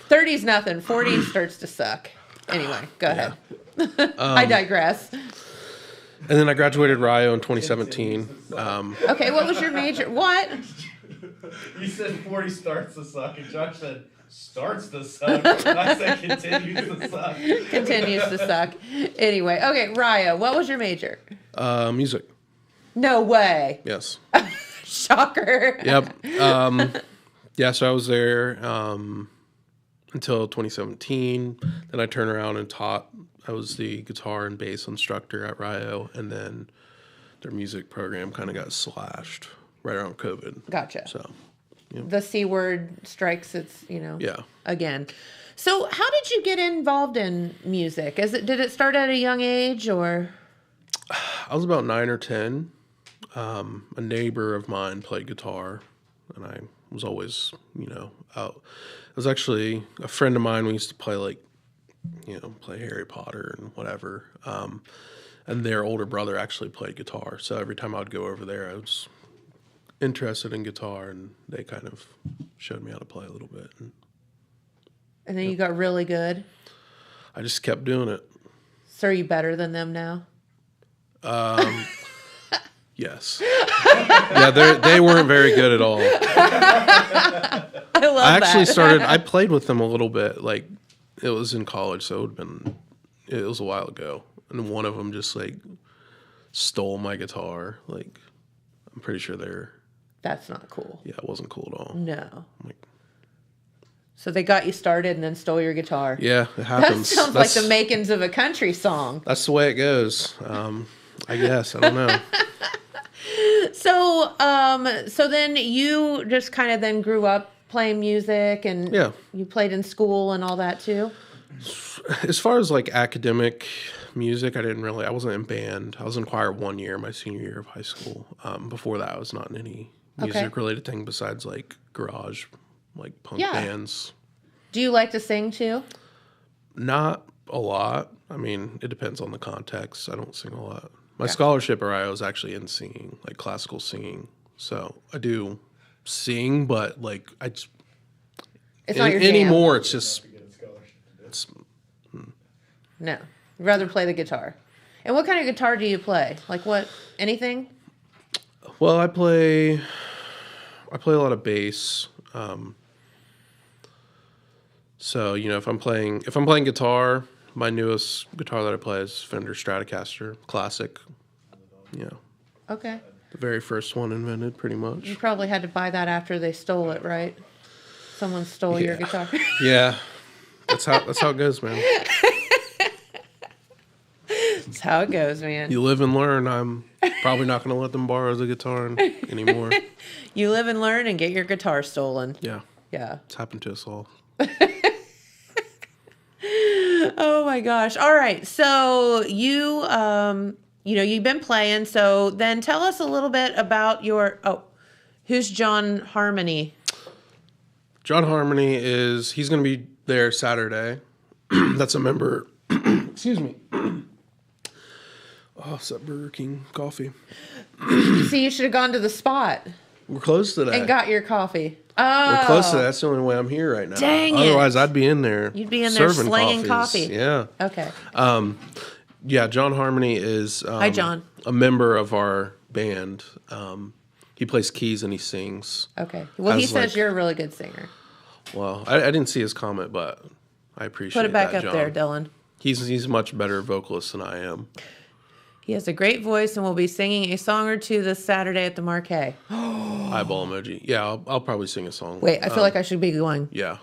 30's nothing. 40 starts to suck. Anyway, go ahead. I digress. And then I graduated Rio in 2017. Okay, what was your major? What? You said 40 starts to suck, and Josh said starts to suck. I said continues to suck. Continues to suck. Anyway, okay, Rio, what was your major? Music. No way. Yes. Shocker. Yep. So I was there until 2017. Then I turned around and taught. I was the guitar and bass instructor at Rio, and then their music program kind of got slashed right around COVID. Gotcha. So the C word strikes its, Yeah. again. So how did you get involved in music? Did it start at a young age or? I was about 9 or 10. A neighbor of mine played guitar, and I was always, out. It was actually a friend of mine. We used to play play Harry Potter and whatever. And their older brother actually played guitar. So every time I'd go over there, I was interested in guitar, and they kind of showed me how to play a little bit. And then you got really good. I just kept doing it. So are you better than them now? Yes. Yeah, they weren't very good at all. I actually started, I played with them a little bit. Like, it was in college, so it was a while ago. And one of them just, stole my guitar. Like, I'm pretty sure That's not cool. Yeah, it wasn't cool at all. No. So they got you started and then stole your guitar. Yeah, it happens. That sounds like the makings of a country song. That's the way it goes. I guess. I don't know. So then you just kind of then grew up playing music, and you played in school and all that too? As far as academic music, I wasn't in band. I was in choir 1 year, my senior year of high school. Before that, I was not in any music related thing besides garage, punk bands. Do you like to sing too? Not a lot. I mean, it depends on the context. I don't sing a lot. My scholarship at IO is actually in singing, classical singing. So I do sing, but it's not your jam anymore. It's just no. You'd rather play the guitar. And what kind of guitar do you play? What? Anything? Well, I play a lot of bass. So if I'm playing guitar, my newest guitar that I play is Fender Stratocaster Classic. Yeah. Okay. The very first one invented, pretty much. You probably had to buy that after they stole it, right? Someone stole your guitar. Yeah. That's how it goes, man. That's how it goes, man. You live and learn. I'm probably not going to let them borrow the guitar anymore. You live and learn and get your guitar stolen. Yeah. Yeah. It's happened to us all. Oh my gosh. All right. So you, you've been playing. So then tell us a little bit about who's John Harmony? John Harmony he's going to be there Saturday. That's a member. Excuse me. Oh, it's that Burger King coffee. See, you should have gone to the spot. We're closed today. And got your coffee. Oh. We're close to that. That's the only way I'm here right now. Dang it. Otherwise, I'd be in there. You'd be in there slinging coffee. Yeah. Okay. Yeah, John Harmony is Hi, John. A member of our band. He plays keys and he sings. Okay. Well, he says you're a really good singer. Well, I didn't see his comment, but I appreciate that, Put it back up John. there, Dylan. He's a much better vocalist than I am. He has a great voice and will be singing a song or two this Saturday at the Marquee. Eyeball emoji. Yeah, I'll probably sing a song. Wait, I feel like I should be going. Yeah.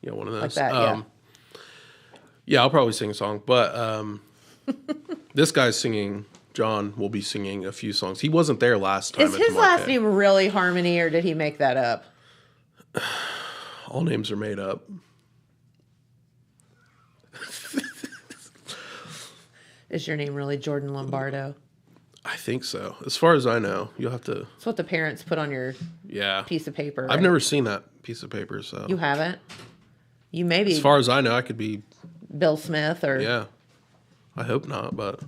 Yeah, one of those. Like that, yeah. Yeah, I'll probably sing a song. But this guy's singing, John will be singing a few songs. He wasn't there last time. Is his last name really Harmony, or did he make that up? All names are made up. Is your name really Jordan Lombardo? I think so. As far as I know, you'll have to. That's what the parents put on your piece of paper. I've never seen that piece of paper, so. You haven't? You maybe. As far as I know, I could be Bill Smith or. Yeah. I hope not, but.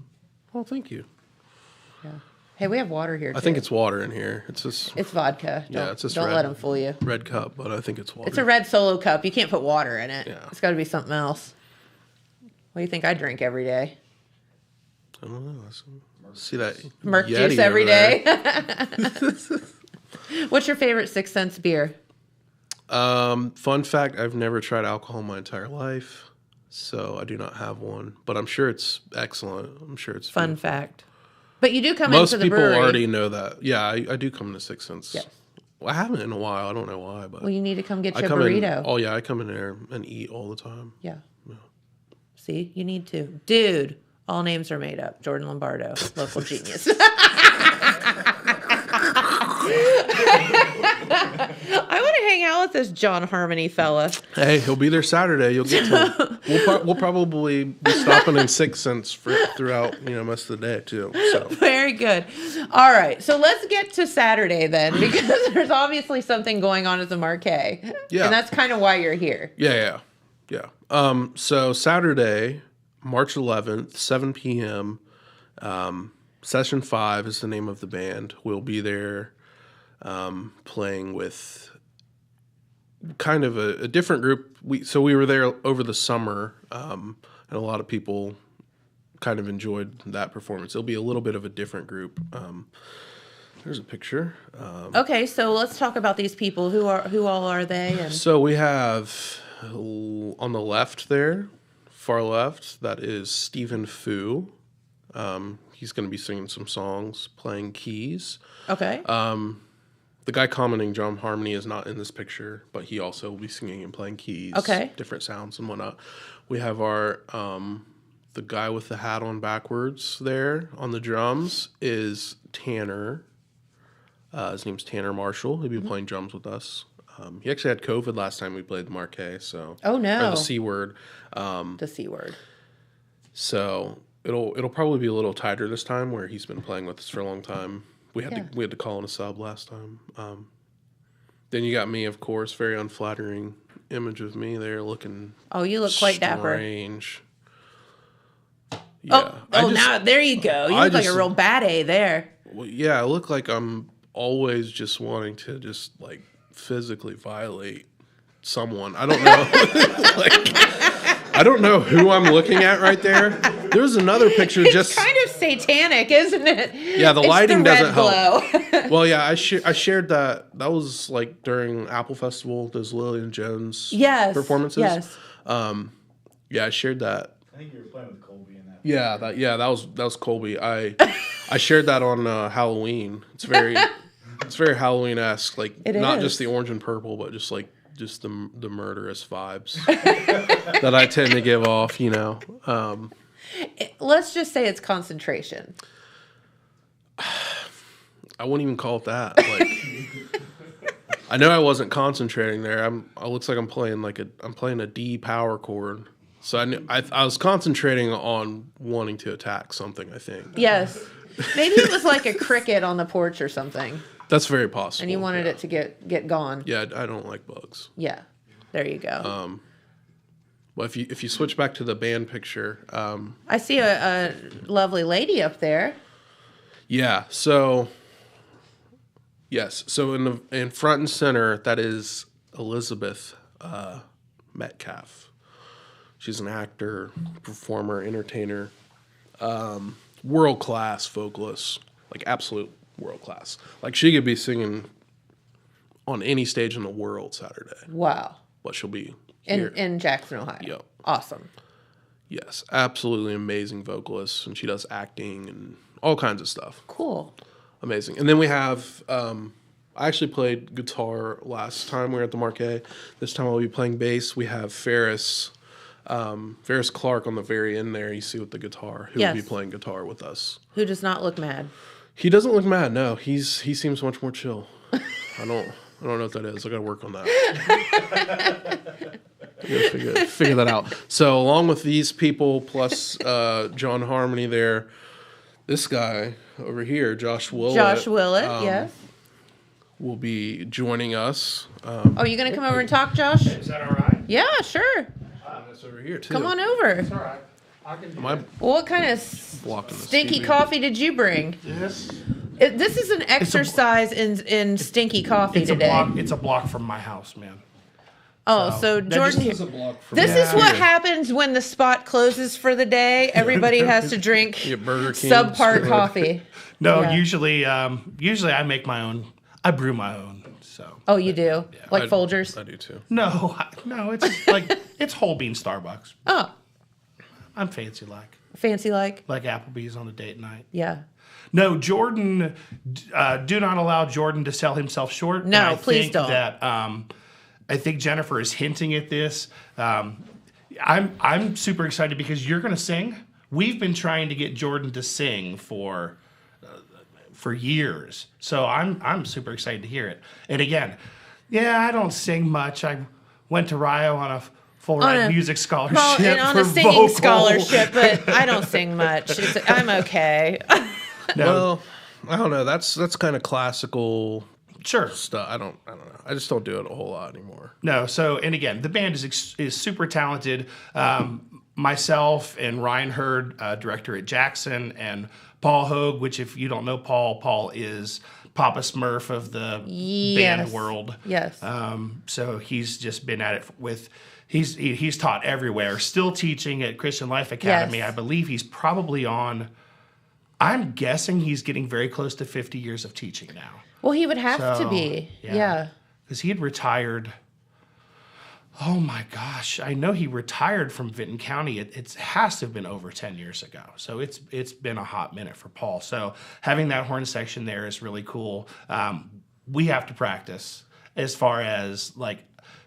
Well, thank you. Yeah. Hey, we have water here, too. I think it's water in here. It's just. It's vodka. It's just don't red. let them fool you. Red cup, but I think it's water. It's a red Solo cup. You can't put water in it. Yeah. It's got to be something else. What do you think I drink every day? I don't know. See that Merc Yeti juice every there. day. What's your favorite 6 Cents beer? Fun fact, I've never tried alcohol in my entire life, so I do not have one. But I'm sure it's excellent. I'm sure it's Fun beautiful. fact. But you do come Most into the brewery. Most people already know that. Yeah, I do come to 6 Cents. Yes. Well, I haven't in a while. I don't know why, but Well, you need to come get I your come burrito. in, I come in there and eat all the time. Yeah. See, you need to. Dude, all names are made up. Jordan Lombardo, local genius. this John Harmony fella? Hey, he'll be there Saturday. You'll get to him. We'll probably be stopping in 6 cents throughout most of the day too. So Very good. All right, so let's get to Saturday then, because there's obviously something going on at the Marquee. Yeah. And that's kind of why you're here. Yeah. So Saturday, March 11th, 7 p.m. Session 5 is the name of the band. We'll be there playing with kind of a different group. We were there over the summer, and a lot of people kind of enjoyed that performance. It'll be a little bit of a different group. There's a picture. Okay, so let's talk about these people. Who all are they? And So we have on the left there, far left, that is Stephen Fu. He's going to be singing some songs, playing keys. okay, The guy commenting John Harmony is not in this picture, but he also will be singing and playing keys. Okay. Different sounds and whatnot. We have our the guy with the hat on backwards there on the drums is Tanner. His name's Tanner Marshall. He'll be playing drums with us. He actually had COVID last time we played the Marquee, so Oh, no. or the C word. the C word. So it'll probably be a little tighter this time, where he's been playing with us for a long time. We had to call in a sub last time. Then you got me, of course, very unflattering image of me there, looking. Oh, you look quite dapper. Strange. Yeah. Now there you go. You I look like a just- real bad A there. Well, yeah, I look like I'm always just wanting to just like physically violate someone. I don't know. I don't know who I'm looking at right there. There's another picture It's just. kind of satanic, isn't it? Yeah, the It's lighting the red doesn't help. glow. Well, yeah, I shared that. That was like during Apple Festival, those Lillian Jones performances. Yes. Yeah, I shared that. I think you were playing with Colby in that. Yeah, that was Colby. I shared that on Halloween. It's very Halloween-esque, like It not is. just the orange and purple, but just the murderous vibes that I tend to give off. Let's just say it's concentration. I wouldn't even call it that. Like, I know I wasn't concentrating there. It looks like I'm playing a D power chord. So I was concentrating on wanting to attack something, I think. Yes. Maybe it was like a cricket on the porch or something, That's very possible. and you wanted it to get gone. Yeah, I don't like bugs. Yeah. There you go. Well, if you switch back to the band picture, I see a lovely lady up there. yeah. So yes, so in front and center, that is Elizabeth Metcalf. She's an actor, performer, entertainer, world class vocalist, like absolute world class. Like she could be singing on any stage in the world Saturday, Wow. but she'll be here. In Jackson, Ohio. Yep. Awesome. Yes, absolutely amazing vocalist, and she does acting and all kinds of stuff. Cool. Amazing. And then we have, I actually played guitar last time we were at the Marquee. This time I'll be playing bass. We have Ferris Clark on the very end there, you see with the guitar, who will be Yes. playing guitar with us. Who does not look mad? He doesn't look mad, no. He seems much more chill. I don't know what that is. I gotta work on that. I gotta figure that out. So along with these people plus John Harmony there, this guy over here, Josh Willett. Josh Willett, yes. Will be joining us. Oh, you going to come over and talk, Josh? Is that all right? Yeah, sure. That's over here too. Come on over. All right. I can do Am I Well, what kind of blocking the stinky TV? coffee did you bring? this. This is an exercise in stinky coffee It's today. a block. It's a block from my house, man. Oh, so that Jordan, just a block from this is what here. happens when the spot closes for the day. Everybody has to drink Get Burger King, subpar screw it. coffee. No, Yeah. usually I make my own. I brew my own. So Oh, you do? Like I- Folgers? I do too. no, it's like it's whole bean Starbucks. Oh, I'm fancy fancy like? like Applebee's on a date night. Yeah. No, Jordan. Do not allow Jordan to sell himself short. No, And I please think don't. That I think Jennifer is hinting at this. I'm super excited because you're going to sing. We've been trying to get Jordan to sing for years, so I'm super excited to hear it. And again, Yeah, I don't sing much. I went to Rio on a full On ride a- music scholarship Well, and on for a singing vocal. scholarship, but I don't sing much. I'm okay. No, Well, I don't know. That's kind of classical sure. stuff. I don't know. I just don't do it a whole lot anymore. No, so and again, the band is super talented. Myself and Ryan Hurd, director at Jackson, and Paul Hogue, which if you don't know Paul is Papa Smurf of the band world. Yes. So he's just been at it with. He's taught everywhere. Still teaching at Christian Life Academy. Yes. I believe he's probably on. I'm guessing he's getting very close to 50 years of teaching now. Well, he would have to So, be. yeah. Yeah. Because he had retired. Oh my gosh! I know he retired from Vinton County. It has to have been over 10 years ago. So it's been a hot minute for Paul. So having that horn section there is really cool. We have to practice. As far as like,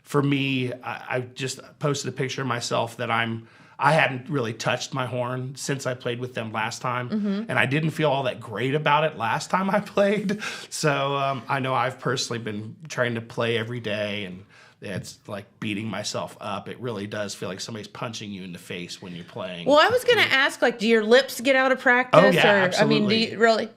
for me, I just posted a picture of myself that I hadn't really touched my horn since I played with them last time, and I didn't feel all that great about it last time I played. So I know I've personally been trying to play every day, and it's like beating myself up. It really does feel like somebody's punching you in the face when you're playing. Well, I was going to ask, like, do your lips get out of practice? Oh, yeah, or, absolutely. I mean, do you really?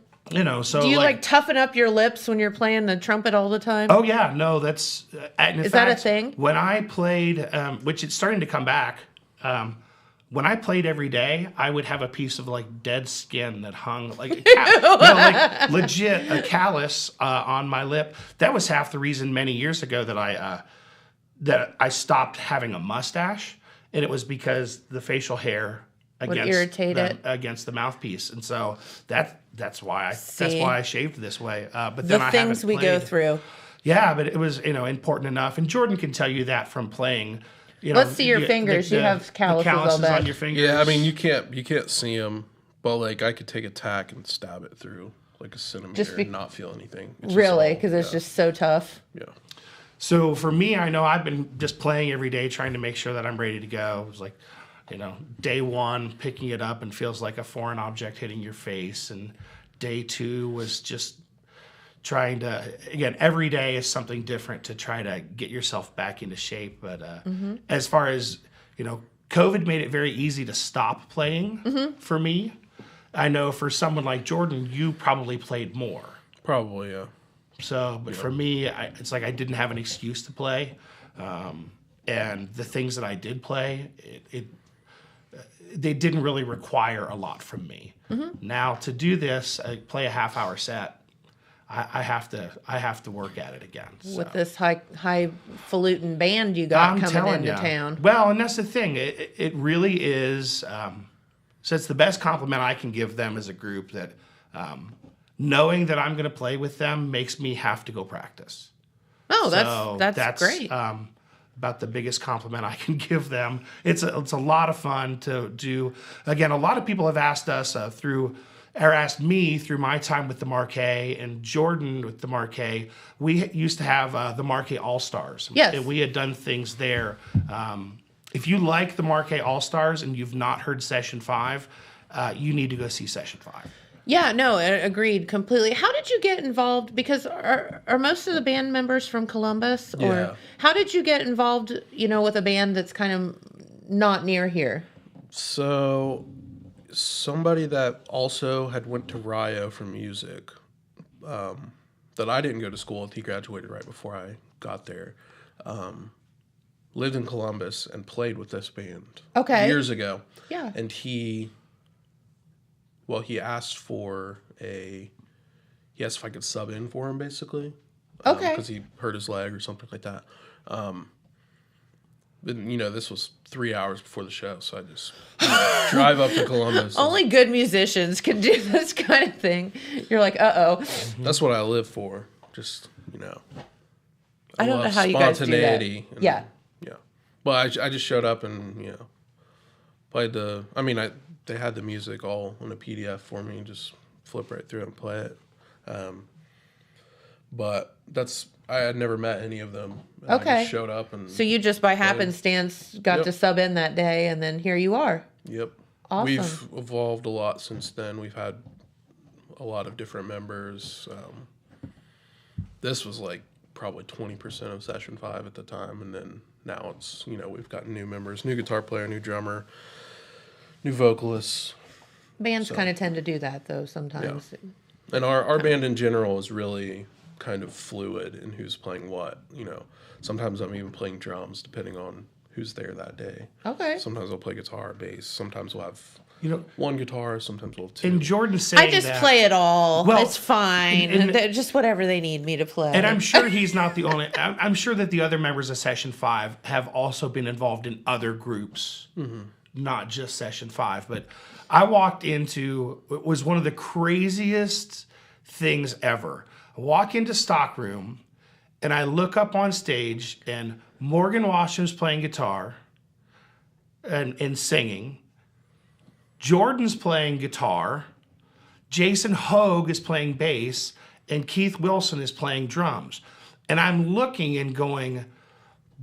So Do you like toughen up your lips when you're playing the trumpet all the time? Oh yeah, no, that's Is that a thing? When I played, which it's starting to come back. When I played every day, I would have a piece of like dead skin that hung like like legit a callus on my lip. That was half the reason many years ago that I stopped having a mustache, and it was because the facial hair irritate it against the mouthpiece, and so that's why I shaved this way. But the then I things haven't we go played. through. Yeah, but it was important enough, and Jordan can tell you that from playing. Let's see your fingers. You have calluses, I'll bet. on your fingers. Yeah, I mean you can't see them, but like I could take a tack and stab it through like a centimeter and not feel anything. It's Really, because it's just so tough. Yeah. So for me, I know I've been just playing every day, trying to make sure that I'm ready to go. It was like, day one, picking it up and feels like a foreign object hitting your face, and day two was just trying to, again, every day is something different to try to get yourself back into shape. But as far as, COVID made it very easy to stop playing for me. I know for someone like Jordan, you probably played more. Probably, yeah. So, but for me, it's like I didn't have an excuse to play. And the things that I did play, they didn't really require a lot from me. Now to do this, play a half-hour set, I have to work at it again. So. With this highfalutin band you got coming into town. Well, and that's the thing. It really is. So it's the best compliment I can give them as a group, that knowing that I'm going to play with them makes me have to go practice. Oh, that's great. About the biggest compliment I can give them. It's a lot of fun to do. Again, a lot of people have asked us asked me through my time with the Marquee, and Jordan with the Marquee. We used to have the Marquee All-Stars. Yes. And we had done things there. If you like the Marquee All-Stars and you've not heard Session 5, you need to go see Session 5. Yeah, no, agreed completely. How did you get involved? Because are most of the band members from Columbus? Or Yeah. how did you get involved, with a band that's kind of not near here? So somebody that also had went to Rio for music, that I didn't go to school with, he graduated right before I got there, lived in Columbus and played with this band years ago. Yeah. And he asked if I could sub in for him, basically. Okay. Because he hurt his leg or something like that. But, this was 3 hours before the show, so I just drive up to Columbus. Only good musicians can do this kind of thing. You're like, uh-oh. That's what I live for. Just, I don't know how you guys do that. Spontaneity. Yeah. Yeah. Well, I just showed up and, played they had the music all in a PDF for me, just flip right through it and play it. But I had never met any of them. Okay. I just showed up and. So you just by happenstance got to sub in that day, and then here you are. Yep. Awesome. We've evolved a lot since then. We've had a lot of different members. This was like probably 20% of Session 5 at the time, and then now it's, we've got new members, new guitar player, new drummer, new vocalists. Bands kind of tend to do that, though, sometimes. Yeah. And our band in general is really kind of fluid in who's playing what. Sometimes I'm even playing drums depending on who's there that day. Okay. Sometimes I'll play guitar, bass. Sometimes we'll have one guitar. Sometimes we'll have two. And Jordan saying I just play it all. Well, it's fine. And just whatever they need me to play. And I'm sure he's not the only. I'm sure that the other members of Session 5 have also been involved in other groups, not just Session 5. But I walked into, it was one of the craziest things ever. I walk into stockroom, and I look up on stage, and Morgan Washam's playing guitar and singing. Jordan's playing guitar. Jason Hogue is playing bass, and Keith Wilson is playing drums. And I'm looking and going,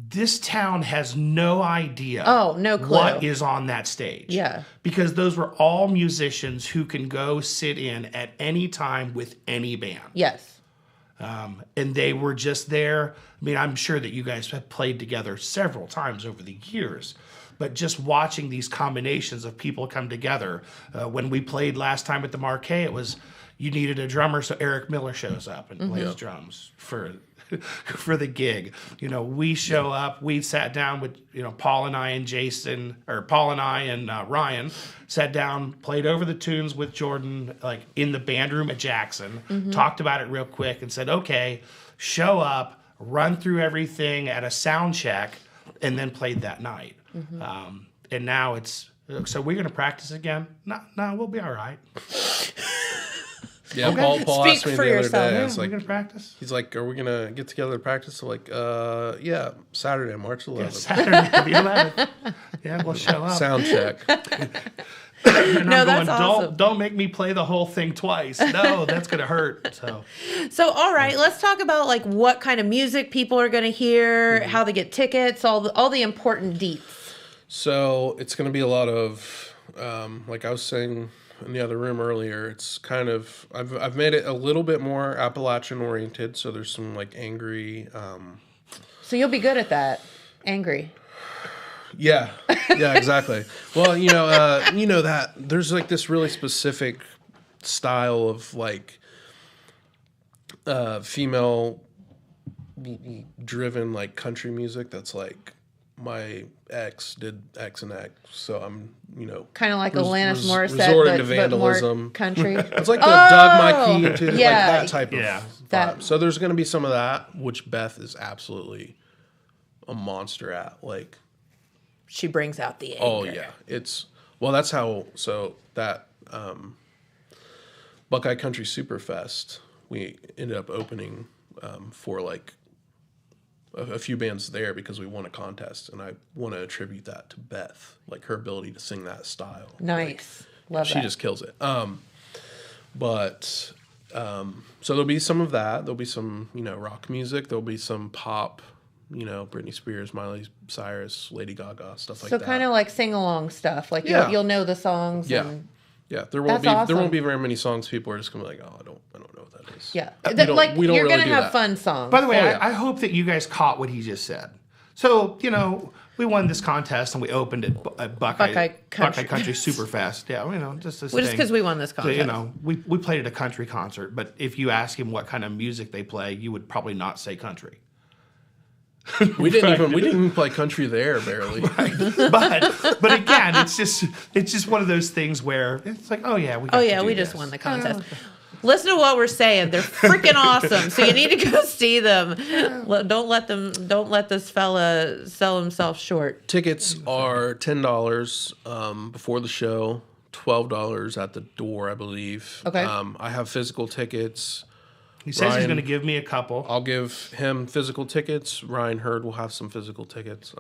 this town has no idea no clue. what is on that stage. Yeah. Because those were all musicians who can go sit in at any time with any band. Yes. And they were just there. I mean, I'm sure that you guys have played together several times over the years, but just watching these combinations of people come together. When we played last time at the Marquee, it was you needed a drummer, so Eric Miller shows up and plays drums for the gig. We show up. We sat down with Paul and I and Ryan sat down, played over the tunes with Jordan, like in the band room at Jackson. Talked about it real quick and said, "Okay, show up, run through everything at a sound check," and then played that night. And now it's so we're gonna practice again. No, we'll be all right. Yeah, Okay. Paul Speak asked me for the other yourself. day. I Yeah, was we're like, gonna practice. he's like, "Are we gonna get together to practice?" So like, yeah, Saturday, March 11th. Saturday, the 11th. Yeah, we'll show up. Sound check. And No, I'm that's going, awesome. Don't make me play the whole thing twice. No, that's gonna hurt. So, all right, let's talk about like what kind of music people are going to hear, how they get tickets, all the important deets. So it's gonna be a lot of, like I was saying in the other room earlier. It's kind of I've made it a little bit more Appalachian oriented. So there's some like angry. So you'll be good at that. Angry. Yeah, exactly. Well, that there's like this really specific style of like female driven like country music that's like my ex did X and X, so I'm Kind of like Alanis Morissette, resorting to but more vandalism. country. It's like the Dog My Key into like yeah. that type of vibe. That- So there's going to be some of that, which Beth is absolutely a monster at. Like, She brings out the anger. oh yeah, that's how. So that Buckeye Country Superfest, we ended up opening for like a few bands there because we won a contest, and I want to attribute that to Beth, like her ability to sing that style. Nice. Love She that. just kills it. So there'll be some of that. There'll be some, rock music. There'll be some pop, Britney Spears, Miley Cyrus, Lady Gaga, stuff like So that. kind of like sing-along stuff. Like Yeah. you'll know the songs. Yeah. And, Yeah, there won't That's be awesome. very many songs people are just gonna be like, oh, I don't know what that is. yeah. We don't Like really you're going to do have that. fun songs. By the way, Oh, yeah. I hope that you guys caught what he just said. So, we won this contest and we opened it at Buckeye Country. Country Superfest. Yeah, just this Well, just thing. because we won this contest. So, we played at a country concert, but if you ask him what kind of music they play, you would probably not say country. We didn't even play country there barely. But again, it's just one of those things where it's like, oh yeah, we got to do we just this. won the contest. Listen to what we're saying. They're freaking awesome. So you need to go see them. Don't let this fella sell himself short. Tickets are $10 before the show, $12 at the door, I believe. Okay. I have physical tickets. He says he's Ryan- going to give me a couple. I'll give him physical tickets. Ryan Hurd will have some physical tickets.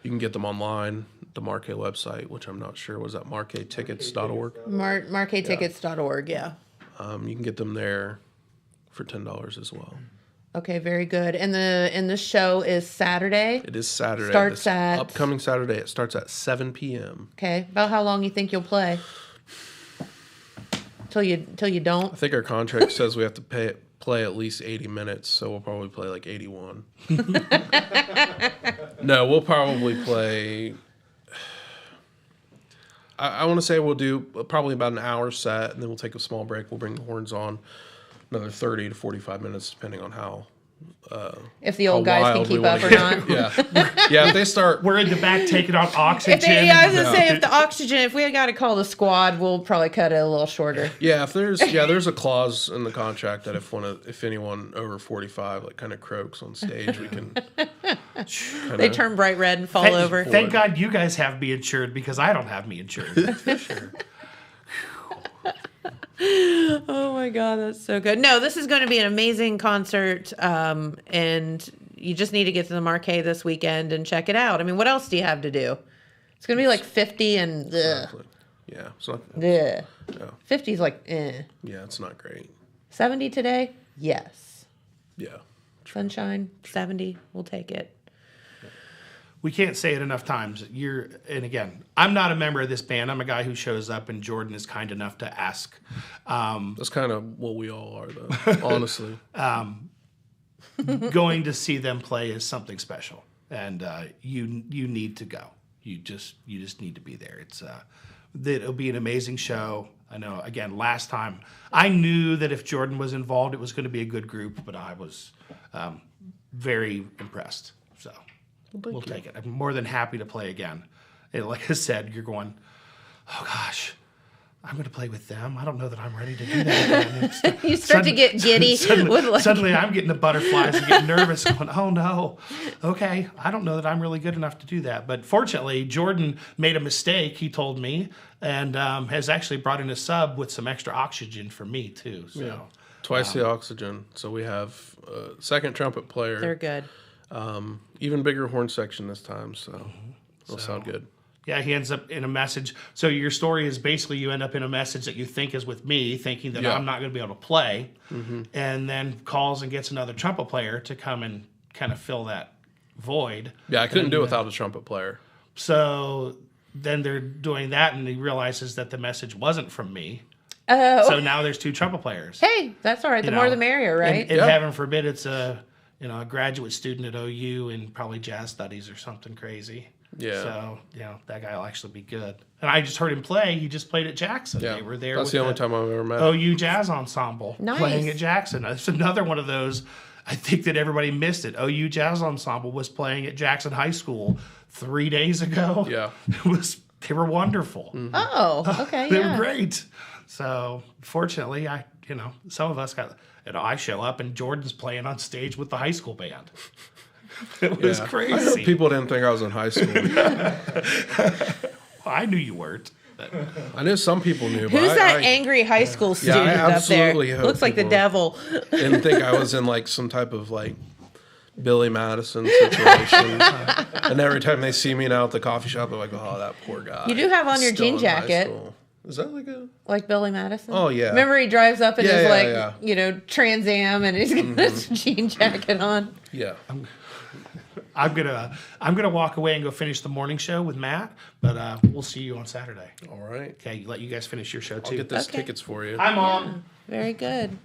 You can get them online, the Marquee website, which I'm not sure was at marquetickets.org. Marquetickets.org, yeah. You can get them there for $10 as well. Okay, very good. And the show is Saturday. It is Saturday. Starts This at- upcoming Saturday. It starts at 7 p.m. Okay. About how long you think you'll play? Till you don't? I think our contract says we have to play at least 80 minutes, so we'll probably play like 81. No, we'll probably play. I want to say we'll do probably about an hour set, and then we'll take a small break. We'll bring the horns on another 30 to 45 minutes, depending on how. If the old guys can keep up or not. Yeah. Yeah, if they start. We're in the back taking on oxygen. I was going to say, if the oxygen, if we got to call the squad, we'll probably cut it a little shorter. Yeah, there's a clause in the contract that if anyone over 45 like kind of croaks on stage, we can. They turn bright red and fall over. Thank God you guys have me insured because I don't have me insured. For sure. Oh my God, that's so good. No, this is going to be an amazing concert, and you just need to get to the Marquee this weekend and check it out. I mean, what else do you have to do? It's going to be like 50 and Exactly. Yeah, it's not. yeah. No. 50 is like eh. Yeah, it's not great. 70 today? Yes. Yeah. Sunshine, 70, we'll take it. We can't say it enough times. And again, I'm not a member of this band. I'm a guy who shows up, and Jordan is kind enough to ask. That's kind of what we all are, though. Honestly. Going to see them play is something special, and you need to go. You just need to be there. It'll be an amazing show. I know. Again, last time I knew that if Jordan was involved, it was going to be a good group, but I was very impressed. So. We'll take it. I'm more than happy to play again. And like I said, you're going, oh gosh, I'm going to play with them. I don't know that I'm ready to do that again. You start to get giddy. Suddenly I'm getting the butterflies and getting nervous going, oh no, okay, I don't know that I'm really good enough to do that. But fortunately, Jordan made a mistake, he told me, and has actually brought in a sub with some extra oxygen for me too. So. Yeah. Twice the oxygen. So we have a second trumpet player. They're good. Even bigger horn section this time, so it'll sound good. Yeah, he ends up in a message. So your story is basically you end up in a message that you think is with me, thinking that I'm not going to be able to play, and then calls and gets another trumpet player to come and kind of fill that void. Yeah, I couldn't do it without a trumpet player. So then they're doing that, and he realizes that the message wasn't from me. Oh. So now there's two trumpet players. Hey, that's all right. The more the merrier, right? And heaven forbid it's a graduate student at OU in probably jazz studies or something crazy. Yeah. So, that guy will actually be good. And I just heard him play. He just played at Jackson. Yeah. They were there. That's the only time I've ever met. OU Jazz Ensemble Nice. playing at Jackson. It's another one of those. I think that everybody missed it. OU Jazz Ensemble was playing at Jackson High School 3 days ago. Yeah. They were wonderful. Oh, okay. They were great. So, fortunately, some of us got. I show up and Jordan's playing on stage with the high school band. It was crazy. I hope people didn't think I was in high school. Well, I knew you weren't. I knew some people knew. Who's but that angry high school student I up there? absolutely hope Looks like the people devil. didn't think I was in like some type of like Billy Madison situation. And every time they see me now at the coffee shop, they're like, "Oh, that poor guy." You do have on your Still jean in high jacket. school. Is that like Billy Madison? Oh, yeah. Remember he drives up in his yeah. Trans Am and he's got his jean jacket on. Yeah. I'm gonna walk away and go finish the morning show with Matt, but we'll see you on Saturday. All right. Okay, let you guys finish your show too. I'll get those tickets for you. Hi, Mom. Very good.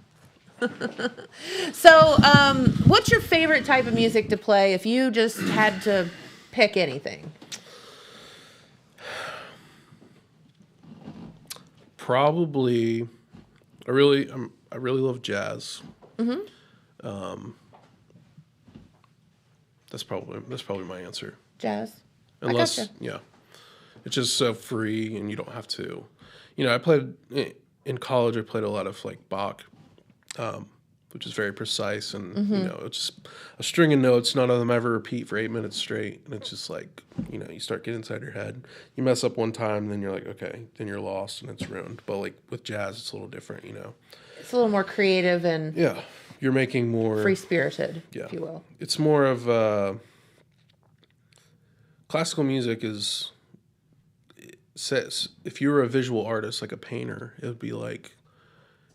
So, what's your favorite type of music to play if you just had to pick anything? Probably, I really love jazz. That's probably my answer. Jazz. Unless, I gotcha. it's just so free and you don't have to. I played in college. I played a lot of like Bach, which is very precise and it's just a string of notes. None of them ever repeat for 8 minutes straight, and it's just like you start getting inside your head. You mess up one time, then you're like, okay, then you're lost and it's ruined. But like with jazz, it's a little different. It's a little more creative and you're making more free spirited, yeah, if you will. It's more of classical music is. Says if you were a visual artist, like a painter, it would be like.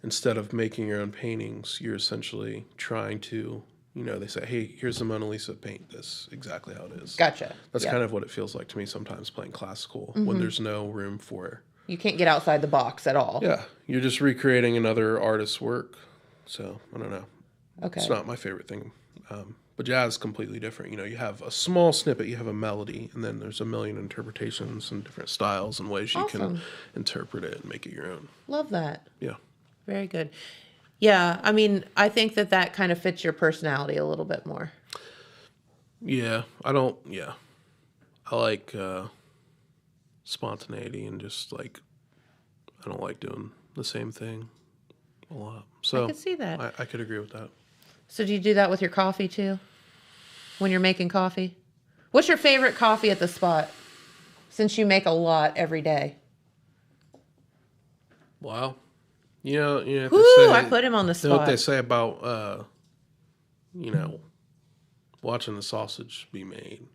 Instead of making your own paintings, you're essentially trying to, they say, hey, here's the Mona Lisa, paint this exactly how it is. Gotcha. That's kind of what it feels like to me sometimes playing classical when there's no room for. You can't get outside the box at all. Yeah. You're just recreating another artist's work. So I don't know. Okay. It's not my favorite thing. But jazz is completely different. You have a small snippet, you have a melody, and then there's a million interpretations and different styles and ways you can interpret it and make it your own. Love that. Yeah. Very good. Yeah, I mean, I think that kind of fits your personality a little bit more. Yeah, I like spontaneity and just like, I don't like doing the same thing a lot. So I could see that. I could agree with that. So do you do that with your coffee too? When you're making coffee? What's your favorite coffee at the spot? Since you make a lot every day. Wow. I put him on the spot. You know what they say about, watching the sausage be made.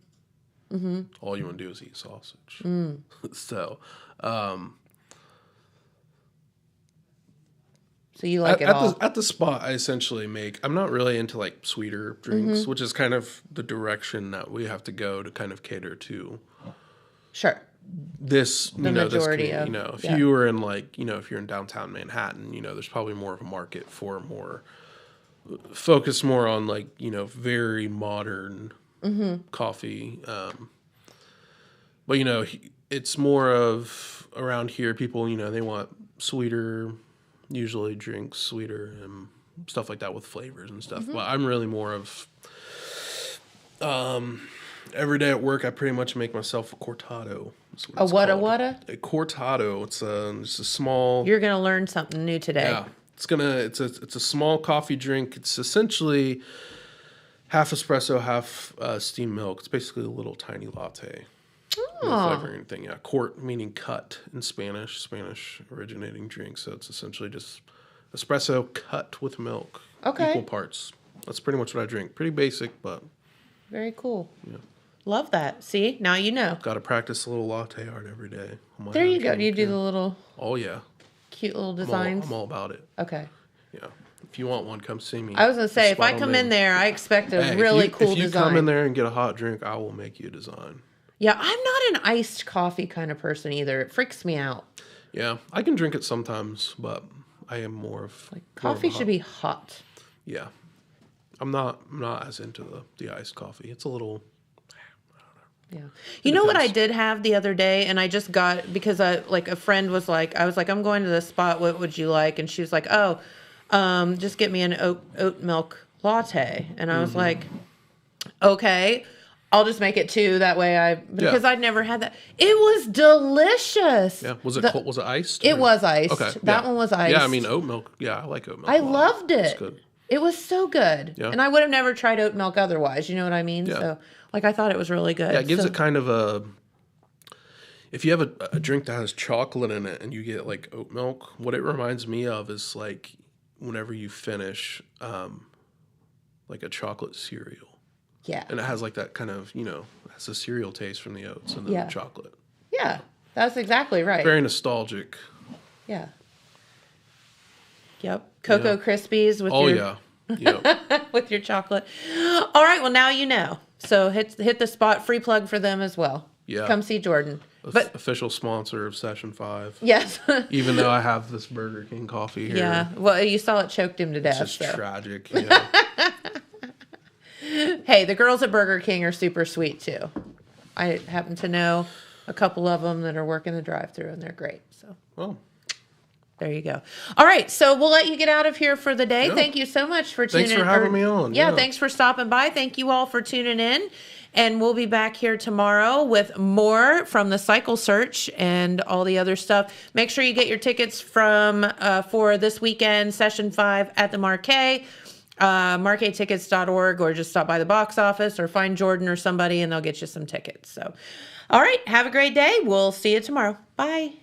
Mm-hmm. All you want to do is eat sausage. So you like it all. At the spot, I essentially I'm not really into like sweeter drinks, which is kind of the direction that we have to go to kind of cater to. Sure. This, majority if you were in like, if you're in downtown Manhattan, there's probably more of a market for focus more on like, very modern coffee. But, it's more of around here, people, they want sweeter, usually drink sweeter and stuff like that with flavors and stuff. But I'm really more of, every day at work, I pretty much make myself a cortado. A what? A cortado. It's a small. You're gonna learn something new today. Yeah, it's a small coffee drink. It's essentially half espresso, half steamed milk. It's basically a little tiny latte. No flavor or anything. Yeah, quart meaning cut in Spanish originating drink. So it's essentially just espresso cut with milk. Okay. Equal parts. That's pretty much what I drink. Pretty basic, but very cool. Yeah. Love that. See, now you know. Got to practice a little latte art every day. There you go. Do you do the little? Oh yeah. Cute little designs. I'm all about it. Okay. Yeah. If you want one, come see me. I was gonna say, if I come in there, I expect a really cool design. If you come in there and get a hot drink, I will make you a design. Yeah, I'm not an iced coffee kind of person either. It freaks me out. Yeah, I can drink it sometimes, but I am more of like coffee should be hot. Yeah. I'm not as into the iced coffee. It's a little. Yeah. You know what I did have the other day, and I just got, because a friend was like, I was like, I'm going to this spot. What would you like? And she was like, oh, just get me an oat milk latte. And I was like, okay, I'll just make it two. That way because I'd never had that. It was delicious. Yeah. Was it iced? It was iced. Okay. That one was iced. Yeah. I mean, oat milk. Yeah. I like oat milk. I loved it. It's good. It was so good. Yeah. And I would have never tried oat milk otherwise. You know what I mean? Yeah. So, I thought it was really good. Yeah, it gives it kind of if you have a drink that has chocolate in it and you get like oat milk, what it reminds me of is like whenever you finish like a chocolate cereal. Yeah. And it has like that kind of, has a cereal taste from the oats and the chocolate. Yeah, that's exactly right. Very nostalgic. Yeah. Yep. Cocoa Krispies with with your chocolate. All right, well now you know. So hit the spot. Free plug for them as well. Yeah. Come see Jordan. But official sponsor of Session 5. Yes. Even though I have this Burger King coffee here. Yeah. Well, you saw it choked him to death. It's just tragic. Yeah. Hey, the girls at Burger King are super sweet too. I happen to know a couple of them that are working the drive-thru, and they're great. So. Well. There you go. All right, so we'll let you get out of here for the day. Yeah. Thank you so much for tuning in. Thanks for having me on. Yeah, thanks for stopping by. Thank you all for tuning in. And we'll be back here tomorrow with more from the Cycle Search and all the other stuff. Make sure you get your tickets for this weekend, Session 5 at the Marquee, marquetickets.org, or just stop by the box office or find Jordan or somebody and they'll get you some tickets. So, all right, have a great day. We'll see you tomorrow. Bye.